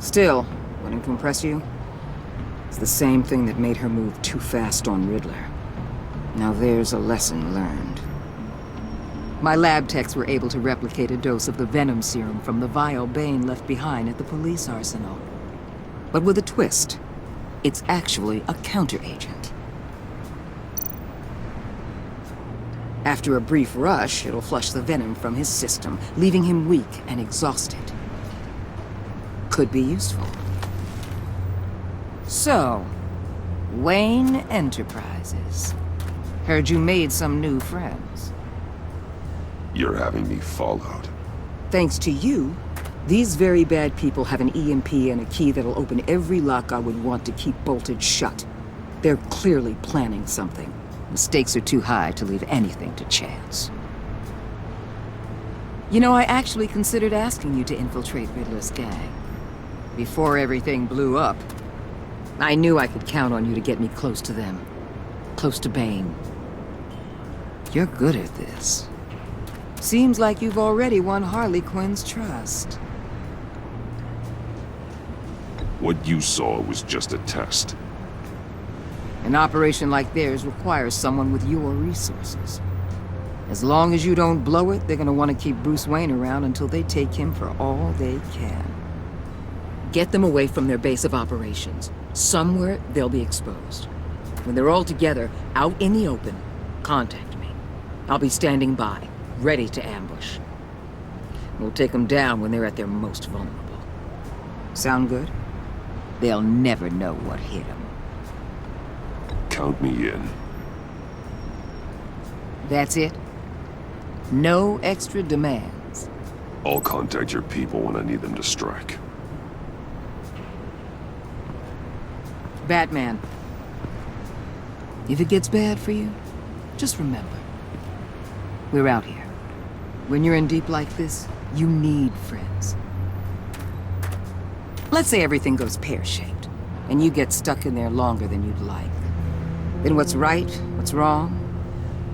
Still, wanting to impress you? It's the same thing that made her move too fast on Riddler. Now there's a lesson learned. My lab techs were able to replicate a dose of the venom serum from the vial Bane left behind at the police arsenal. But with a twist. It's actually a counteragent. After a brief rush, it'll flush the venom from his system, leaving him weak and exhausted. Could be useful. So, Wayne Enterprises. Heard you made some new friends. You're having me followed. Thanks to you, These very bad people have an EMP and a key that'll open every lock I would want to keep bolted shut. They're clearly planning something. The stakes are too high to leave anything to chance. You know, I actually considered asking you to infiltrate Riddler's gang. Before everything blew up, I knew I could count on you to get me close to them. Close to Bane. You're good at this. Seems like you've already won Harley Quinn's trust. What you saw was just a test. An operation like theirs requires someone with your resources. As long as you don't blow it, they're gonna want to keep Bruce Wayne around until they take him for all they can. Get them away from their base of operations. Somewhere they'll be exposed. When they're all together, out in the open, contact me. I'll be standing by, ready to ambush. We'll take them down when they're at their most vulnerable. Sound good? They'll never know what hit them. Count me in. That's it? No extra demands? I'll contact your people when I need them to strike. Batman. If it gets bad for you, just remember. We're out here. When you're in deep like this, you need friends. Let's say everything goes pear-shaped, and you get stuck in there longer than you'd like. Then what's right, what's wrong,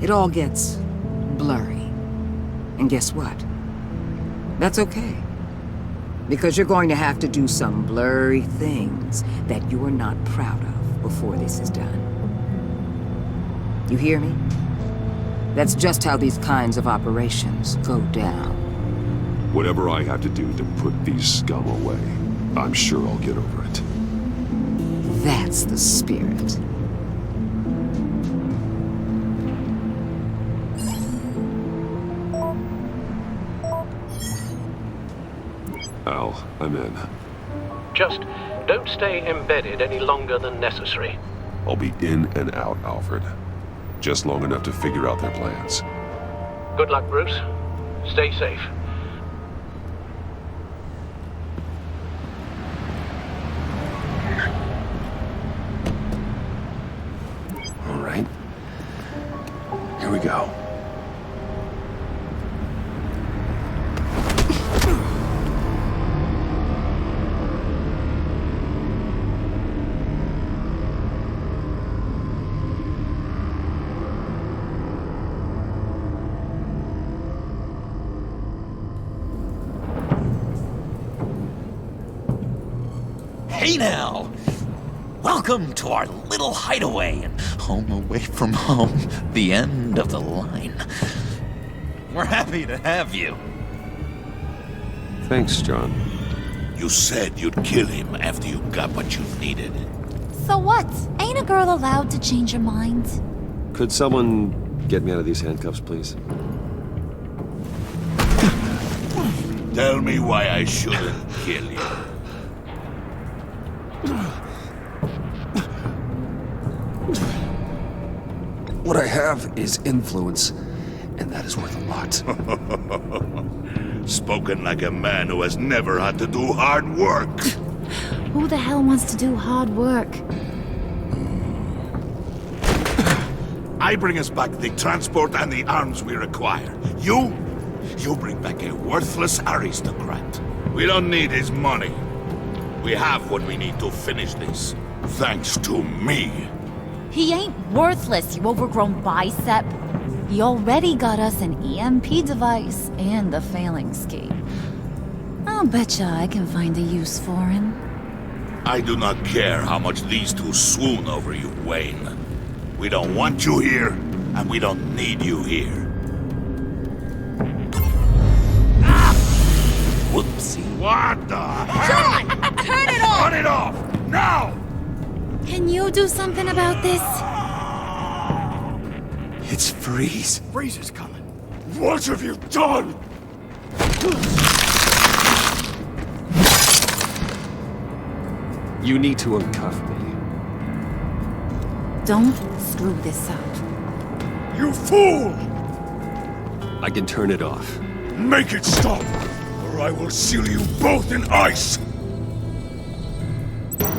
it all gets blurry. And guess what? That's okay. Because you're going to have to do some blurry things that you're not proud of before this is done. You hear me? That's just how these kinds of operations go down. Whatever I have to do to put these scum away, I'm sure I'll get over it. That's the spirit. Al, I'm in. Just don't stay embedded any longer than necessary. I'll be in and out, Alfred. Just long enough to figure out their plans. Good luck, Bruce. Stay safe. All right. Here we go. Hey now! Welcome to our little hideaway and home away from home, the end of the line. We're happy to have you. Thanks, John. You said you'd kill him after you got what you needed. So what? Ain't a girl allowed to change her mind? Could someone get me out of these handcuffs, please? Tell me why I shouldn't kill you. What I have is influence, and that is worth a lot. Spoken like a man who has never had to do hard work. Who the hell wants to do hard work? I bring us back the transport and the arms we require. You bring back a worthless aristocrat. We don't need his money. We have what we need to finish this. Thanks to me. He ain't worthless, you overgrown bicep. He already got us an EMP device and a failing scheme. I'll betcha I can find a use for him. I do not care how much these two swoon over you, Wayne. We don't want you here, and we don't need you here. Whoopsie. What the John! Turn it off! Turn it off! Now! Can you do something about this? It's Freeze. Freeze is coming. What have you done? You need to uncuff me. Don't screw this up. You fool! I can turn it off. Make it stop, or I will seal you both in ice!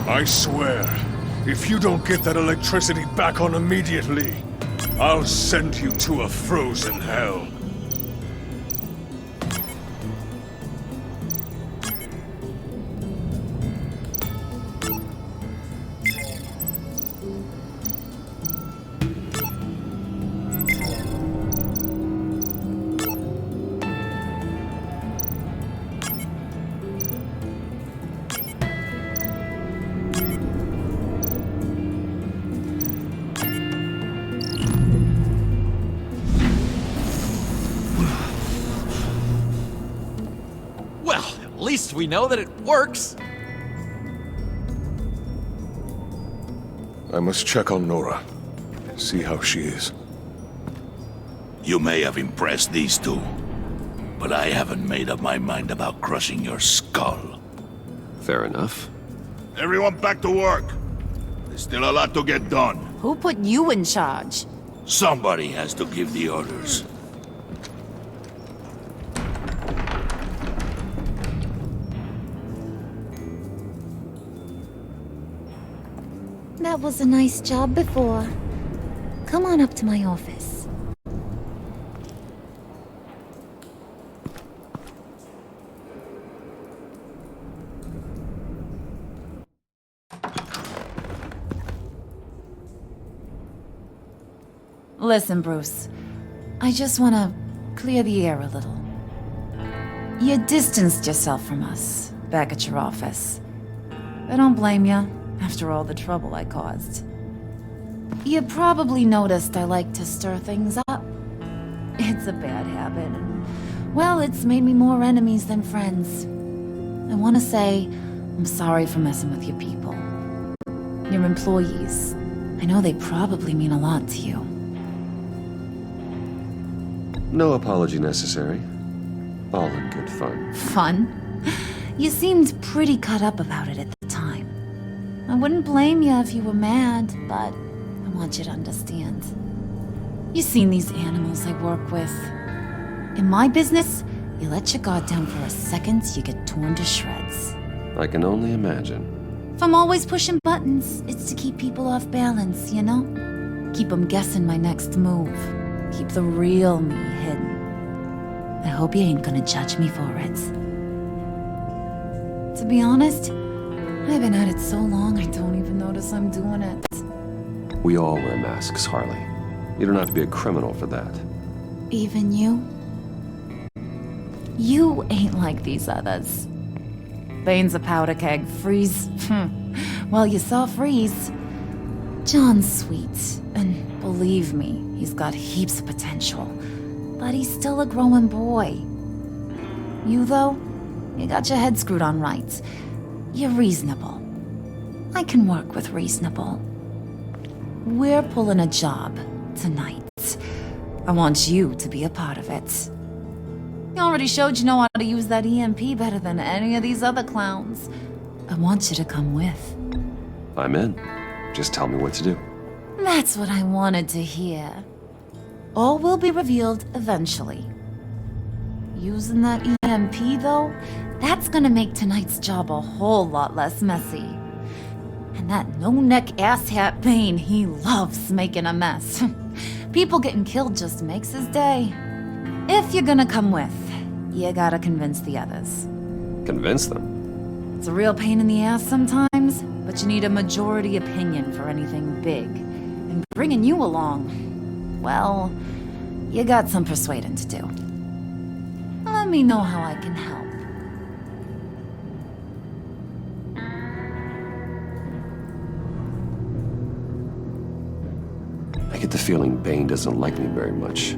I swear, if you don't get that electricity back on immediately, I'll send you to a frozen hell. At least we know that it works. I must check on Nora. See how she is. You may have impressed these two, but I haven't made up my mind about crushing your skull. Fair enough. Everyone back to work. There's still a lot to get done. Who put you in charge? Somebody has to give the orders. That was a nice job before. Come on up to my office. Listen, Bruce. I just want to clear the air a little. You distanced yourself from us back at your office. I don't blame you. After all the trouble I caused. You probably noticed I like to stir things up. It's a bad habit, and, well, it's made me more enemies than friends. I want to say I'm sorry for messing with your people. Your employees. I know they probably mean a lot to you. No apology necessary. All in good fun. Fun? You seemed pretty cut up about it at the time. I wouldn't blame you if you were mad, but I want you to understand. You've seen these animals I work with. In my business, you let your guard down for a second, you get torn to shreds. I can only imagine. If I'm always pushing buttons, it's to keep people off balance, you know? Keep them guessing my next move. Keep the real me hidden. I hope you ain't gonna judge me for it. To be honest, I've been at it so long I don't even notice I'm doing it. We all wear masks, Harley. You don't have to be a criminal for that. Even you? You ain't like these others. Bane's a powder keg. Freeze. Well, you saw Freeze. John's sweet, and believe me, he's got heaps of potential. But he's still a growing boy. You, though, you got your head screwed on right. You're reasonable. I can work with reasonable. We're pulling a job tonight. I want you to be a part of it. You already showed you know how to use that EMP better than any of these other clowns. I want you to come with. I'm in. Just tell me what to do. That's what I wanted to hear. All will be revealed eventually. Using that EMP, though, that's gonna make tonight's job a whole lot less messy. And that no-neck asshat Bane, he loves making a mess. People getting killed just makes his day. If you're gonna come with, you gotta convince the others. Convince them? It's a real pain in the ass sometimes, but you need a majority opinion for anything big. And bringing you along, well, you got some persuading to do. Let me know how I can help. I get the feeling Bane doesn't like me very much.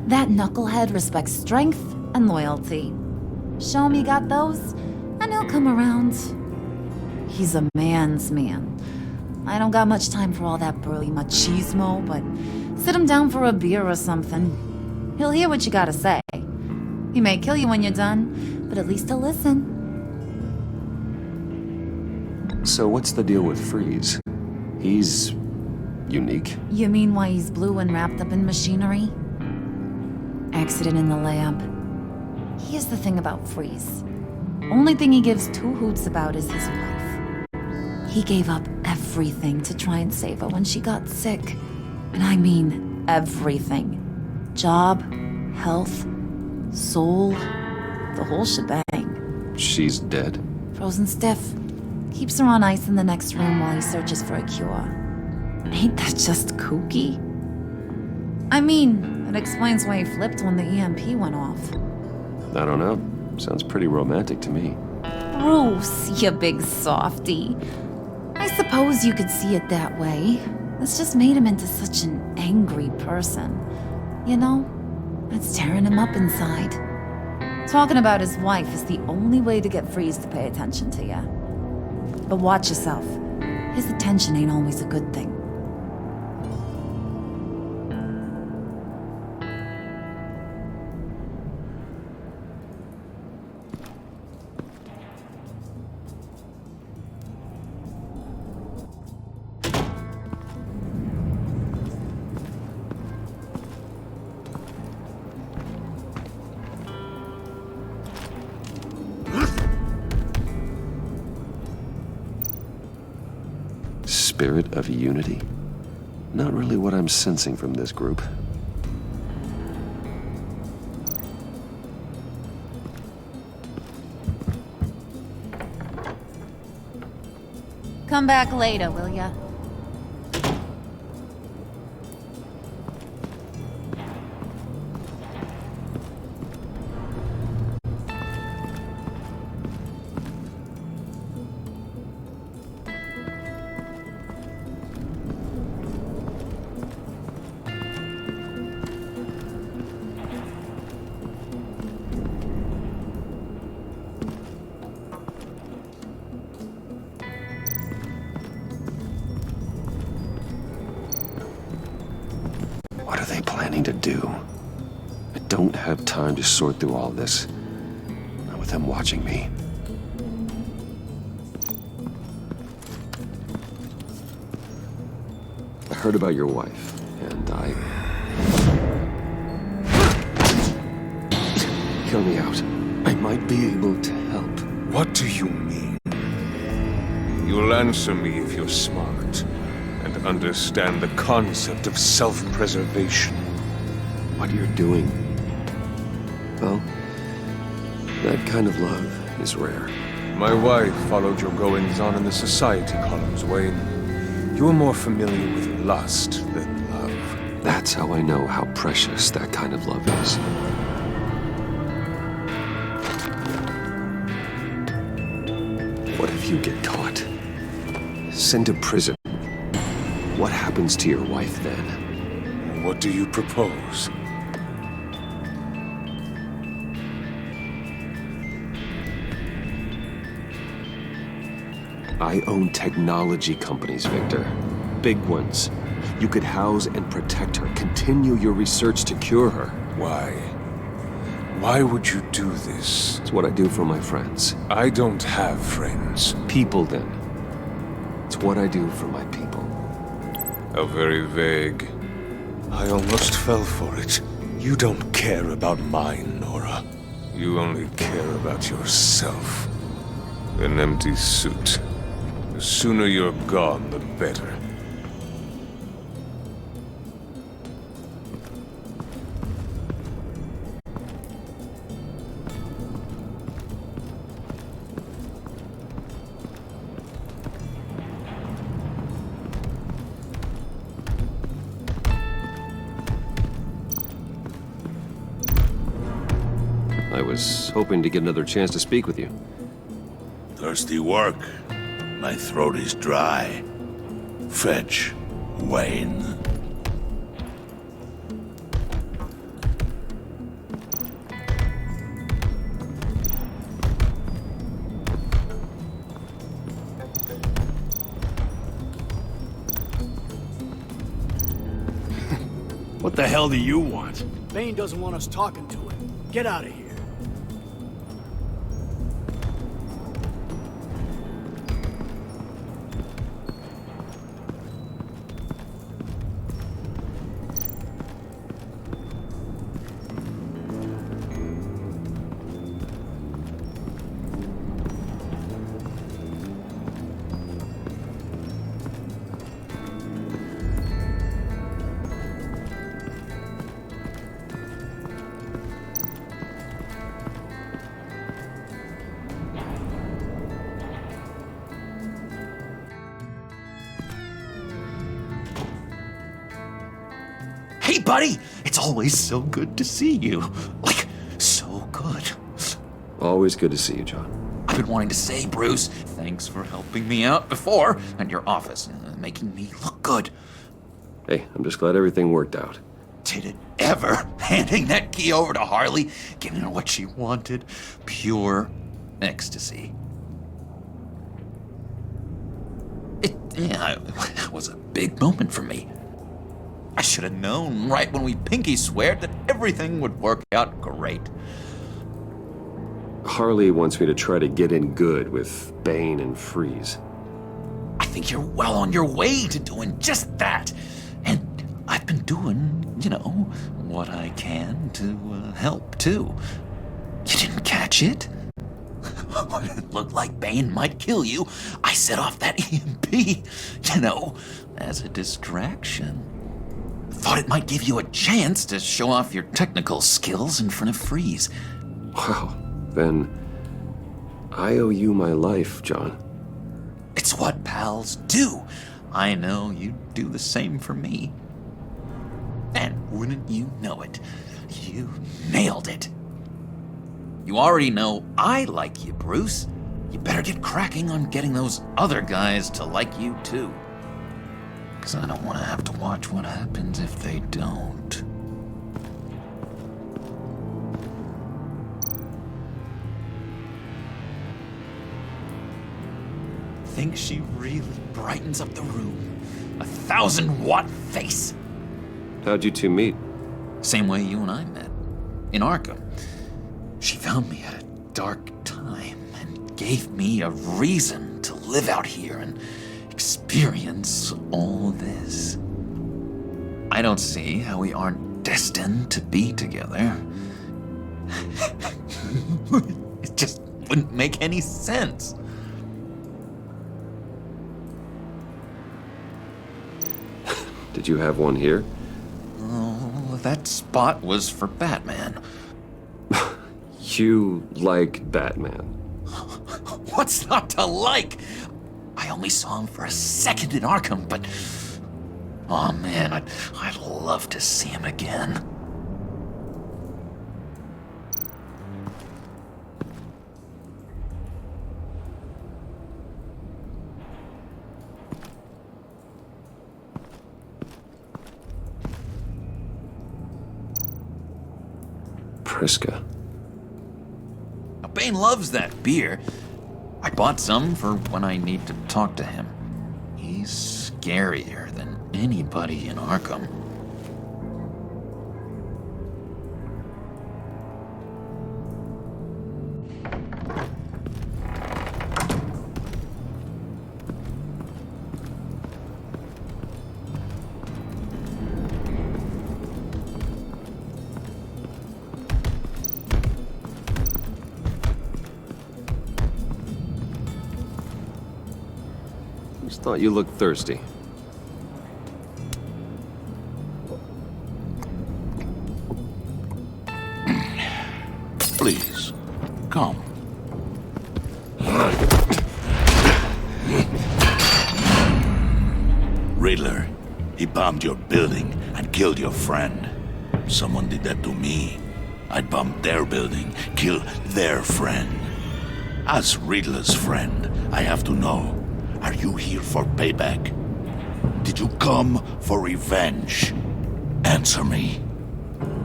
That knucklehead respects strength and loyalty. Show him you got those, and he'll come around. He's a man's man. I don't got much time for all that burly machismo, but sit him down for a beer or something. He'll hear what you gotta say. He may kill you when you're done, but at least he'll listen. So what's the deal with Freeze? He's unique? You mean why he's blue and wrapped up in machinery? Accident in the lab. Here's the thing about Freeze. Only thing he gives two hoots about is his wife. He gave up everything to try and save her when she got sick. And I mean everything. Job, health, soul, the whole shebang. She's dead? Frozen stiff. Keeps her on ice in the next room while he searches for a cure. Ain't that just kooky? I mean, it explains why he flipped when the EMP went off. I don't know. Sounds pretty romantic to me. Bruce, you big softy. I suppose you could see it that way. This just made him into such an angry person. You know, it's tearing him up inside. Talking about his wife is the only way to get Freeze to pay attention to you. But watch yourself. His attention ain't always a good thing. Spirit of unity? Not really what I'm sensing from this group. Come back later, will ya? What are they planning to do? I don't have time to sort through all this. Not with them watching me. I heard about your wife, and Hear me out. I might be able to help. What do you mean? You'll answer me if you're smart and understand the concept of self-preservation. What you're doing? Well, that kind of love is rare. My wife followed your goings-on in the society columns, Wayne. You're more familiar with lust than love. That's how I know how precious that kind of love is. What if you get caught? Sent to prison? What happens to your wife then? What do you propose? I own technology companies, Victor. Big ones. You could house and protect her, continue your research to cure her. Why? Why would you do this? It's what I do for my friends. I don't have friends. People, then. It's what I do for my people. How very vague. I almost fell for it. You don't care about mine, Nora. You only care about yourself. An empty suit. The sooner you're gone, the better. I was hoping to get another chance to speak with you. Thirsty work. My throat is dry. Fetch, Wayne. What the hell do you want? Bane doesn't want us talking to him. Get out of here. buddy. It's always so good to see you. Like, so good. Always good to see you, John. I've been wanting to say, Bruce, thanks for helping me out before at your office, making me look good. Hey, I'm just glad everything worked out. Did it ever? Handing that key over to Harley, giving her what she wanted. Pure ecstasy. It was a big moment for me. I should have known right when we pinky sweared that everything would work out great. Harley wants me to try to get in good with Bane and Freeze. I think you're well on your way to doing just that. And I've been doing, what I can to help, too. You didn't catch it? When it looked like Bane might kill you, I set off that EMP, as a distraction. Thought it might give you a chance to show off your technical skills in front of Freeze. Wow, then I owe you my life, John. It's what pals do. I know you'd do the same for me. And wouldn't you know it, you nailed it. You already know I like you, Bruce. You better get cracking on getting those other guys to like you, too. Because I don't want to have to watch what happens if they don't. Think she really brightens up the room. 1,000-watt face. How'd you two meet? Same way you and I met. In Arkham. She found me at a dark time and gave me a reason to live out here and experience all this. I don't see how we aren't destined to be together. It just wouldn't make any sense. Did you have one here? Oh, that spot was for Batman. You like Batman? What's not to like? I only saw him for a second in Arkham, but... oh man, I'd love to see him again. Priska. Bane loves that beer. I bought some for when I need to talk to him. He's scarier than anybody in Arkham. Just thought you looked thirsty. Please, come. Riddler, he bombed your building and killed your friend. Someone did that to me. I'd bomb their building, kill their friend. As Riddler's friend, I have to know, are you here for payback? Did you come for revenge? Answer me,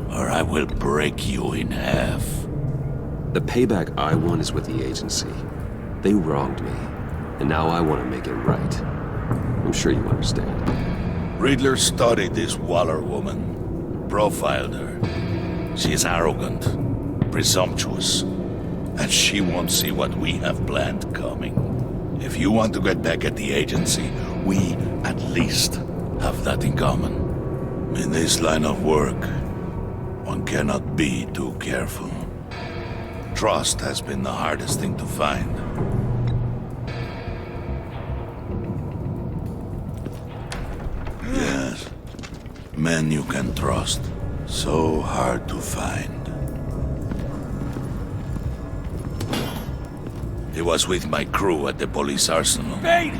or I will break you in half. The payback I want is with the agency. They wronged me, and now I want to make it right. I'm sure you understand. Riddler studied this Waller woman, profiled her. She is arrogant, presumptuous, and she won't see what we have planned coming. If you want to get back at the agency, we at least have that in common. In this line of work, one cannot be too careful. Trust has been the hardest thing to find. Yes, men you can trust. So hard to find. He was with my crew at the police arsenal. Bane!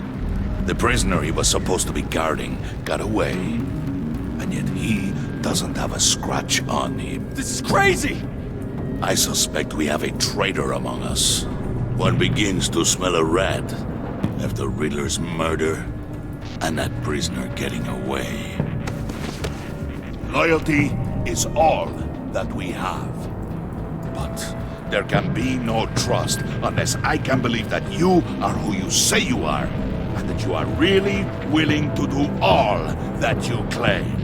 The prisoner he was supposed to be guarding got away. And yet he doesn't have a scratch on him. This is crazy! I suspect we have a traitor among us. One begins to smell a rat after Riddler's murder and that prisoner getting away. Loyalty is all that we have. But there can be no trust unless I can believe that you are who you say you are, and that you are really willing to do all that you claim.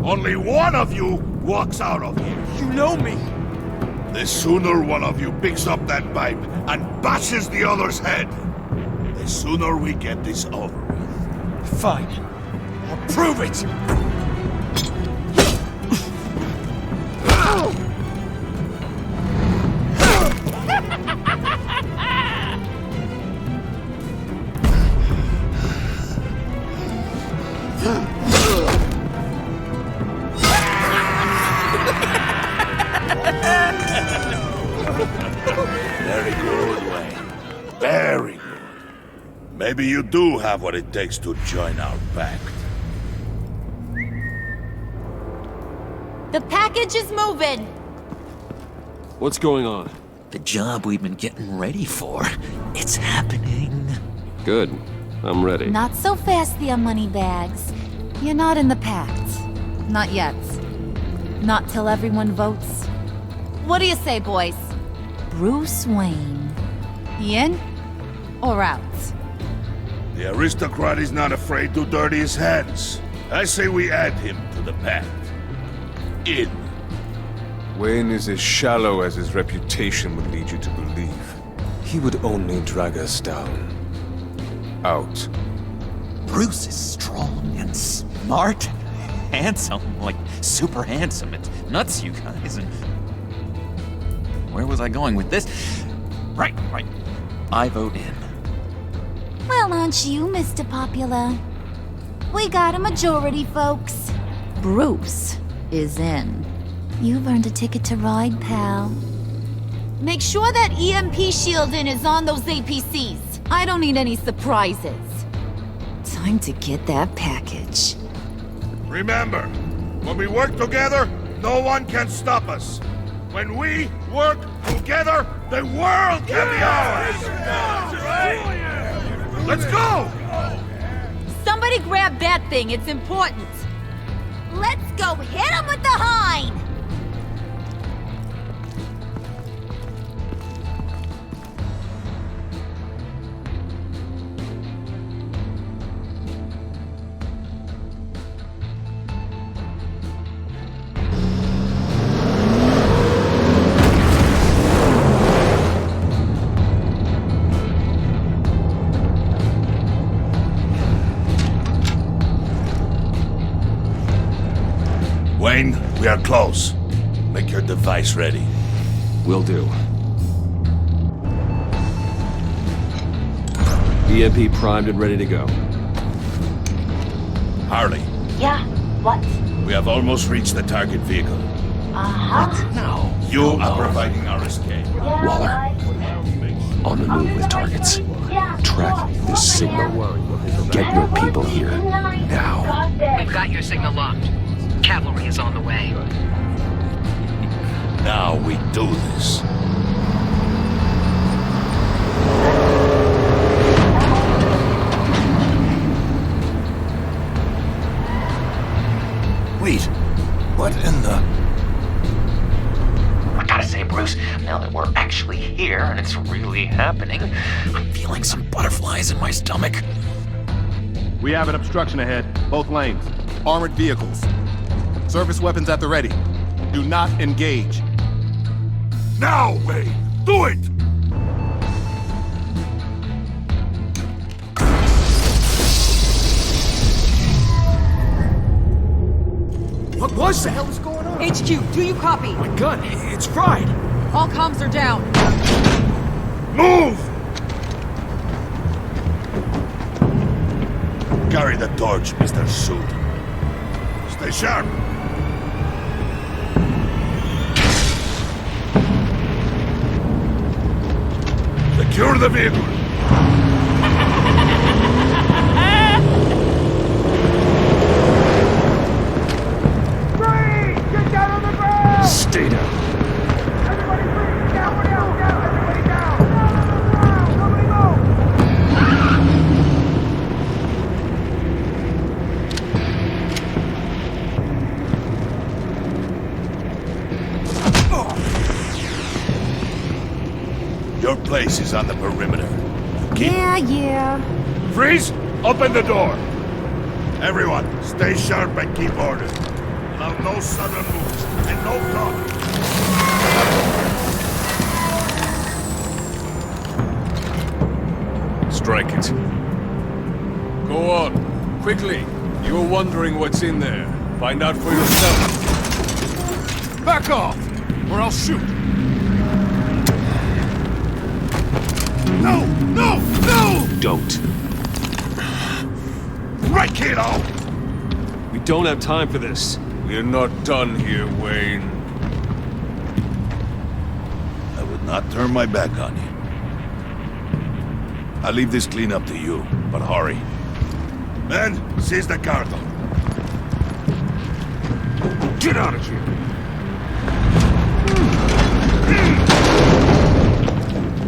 Only one of you walks out of here. You know me! The sooner one of you picks up that pipe and bashes the other's head, the sooner we get this over with. Fine. I'll prove it! Very good, Wayne. Very good. Maybe you do have what it takes to join our pact. The package is moving. What's going on? The job we've been getting ready for. It's happening. Good. I'm ready. Not so fast, the Moneybags. You're not in the pact. Not yet. Not till everyone votes. What do you say, boys? Bruce Wayne. In or out? The aristocrat is not afraid to dirty his hands. I say we add him to the pact. In. Wayne is as shallow as his reputation would lead you to believe. He would only drag us down. Out. Bruce is strong and smart, handsome, like super handsome. It's nuts, you guys. And where was I going with this? Right. I vote in. Well, aren't you, Mr. Popular? We got a majority, folks. Bruce is in. You've earned a ticket to ride, pal. Make sure that EMP shielding is on those APCs. I don't need any surprises. Time to get that package. Remember, when we work together, no one can stop us. When we work together, the world can be ours! Let's go! Somebody grab that thing, it's important. Let's go hit him with the hind! Wayne, we are close. Make your device ready. Will do. EMP primed and ready to go. Harley. Yeah, what? We have almost reached the target vehicle. Uh-huh. No. You are providing our escape. Waller. On the move with targets. Track this signal. Get your people here. Now. We've got your signal locked. Cavalry is on the way. Now we do this. Wait, what in the... I gotta say, Bruce, now that we're actually here and it's really happening, I'm feeling some butterflies in my stomach. We have an obstruction ahead, both lanes. Armored vehicles. Service weapons at the ready. Do not engage. Now, Wayne! Do it! What was that? What the hell is going on? HQ, do you copy? My gun, it's fried. All comms are down. Move! Carry the torch, Mr. Suit. Stay sharp. Secure the vehicle. place is on the perimeter. Yeah. Freeze! Open the door! Everyone, stay sharp and keep order. Allow no sudden moves, and no talk. Strike it. Go on, quickly. You were wondering what's in there. Find out for yourself. Back off, or I'll shoot. No! No! No! Don't. Right, kiddo! We don't have time for this. We're not done here, Wayne. I would not turn my back on you. I'll leave this cleanup to you, but hurry. Men, seize the cargo. Get out of here!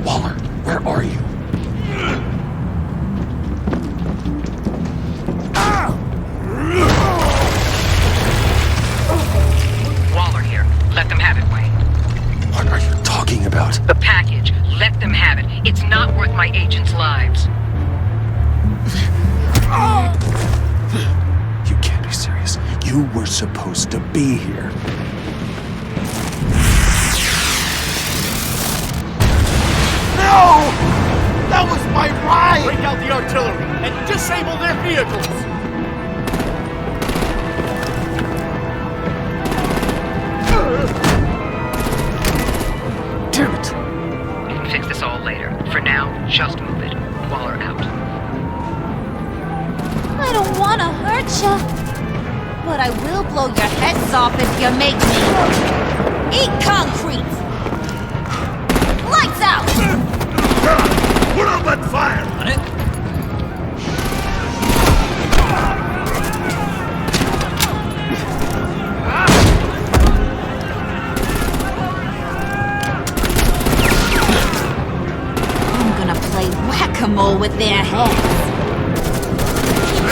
Waller, where are you? Waller here. Let them have it, Wayne. What are you talking about? The package. Let them have it. It's not worth my agents' lives. You can't be serious. You were supposed to be here. No! That was my ride! Break out the artillery and disable their vehicles! Damn it! You can fix this all later. For now, just move it. Waller out. I don't want to hurt you, but I will blow your heads off if you make me. Eat concrete! Lights out! Put up that fire! On it? I'm gonna play whack-a-mole with their heads.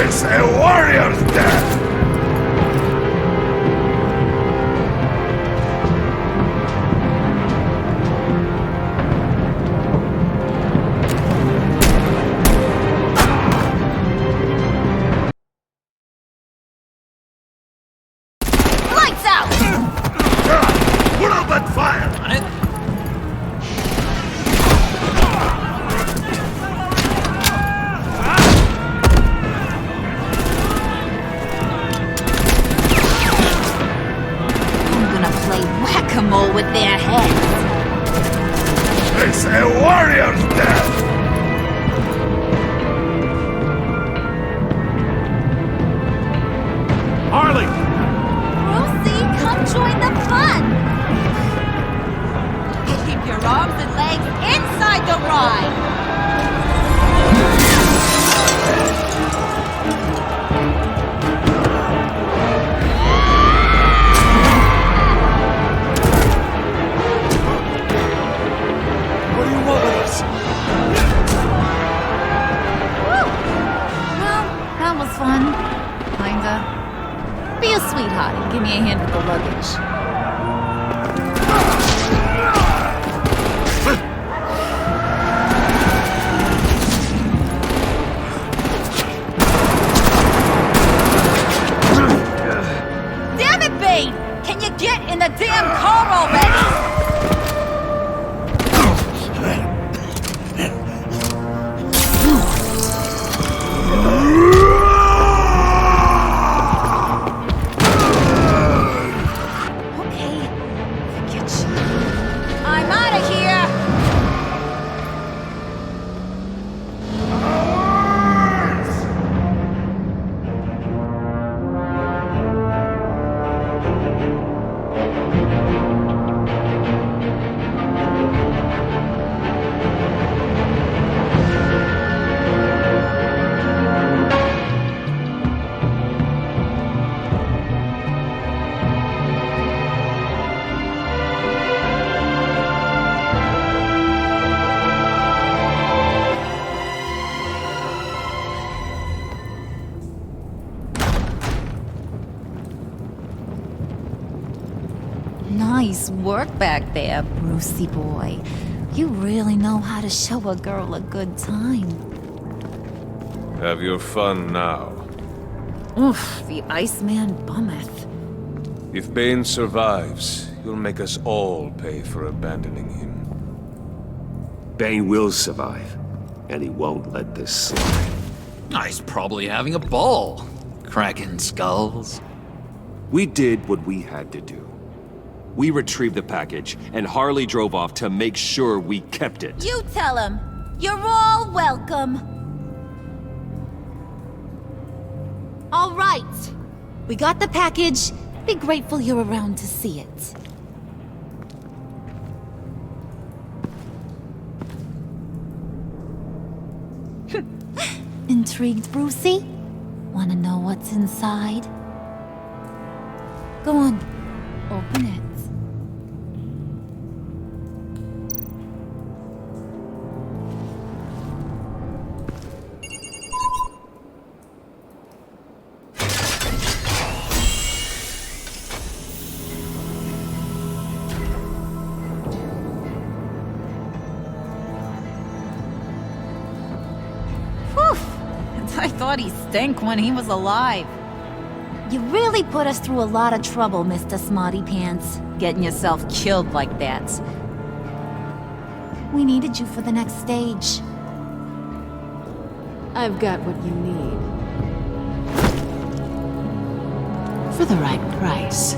It's a warrior's death! Lights out! Put up that fire! On it? I'm gonna play whack-a-mole with their heads. It's a warrior's death! Harley! Lucy, come join the fun! Keep your arms and legs inside the ride! What do you want with us? Woo! Well, that was fun. Kinda. Be a sweetheart and give me a hand with the luggage. Damn it, Bane! Can you get in the damn car already? Okay, forget you. I'm out of here! Nice work back there, Brucey boy. You really know how to show a girl a good time. Have your fun now. Oof, the Iceman bummeth. If Bane survives, he'll make us all pay for abandoning him. Bane will survive, and he won't let this slide. He's probably having a ball, cracking skulls. We did what we had to do. We retrieved the package, and Harley drove off to make sure we kept it. You tell him. You're all welcome. All right. We got the package. Be grateful you're around to see it. Intrigued, Brucey? Wanna know what's inside? Go on. Open it. I thought he stank when he was alive. You really put us through a lot of trouble, Mr. Smarty Pants. Getting yourself killed like that. We needed you for the next stage. I've got what you need. For the right price.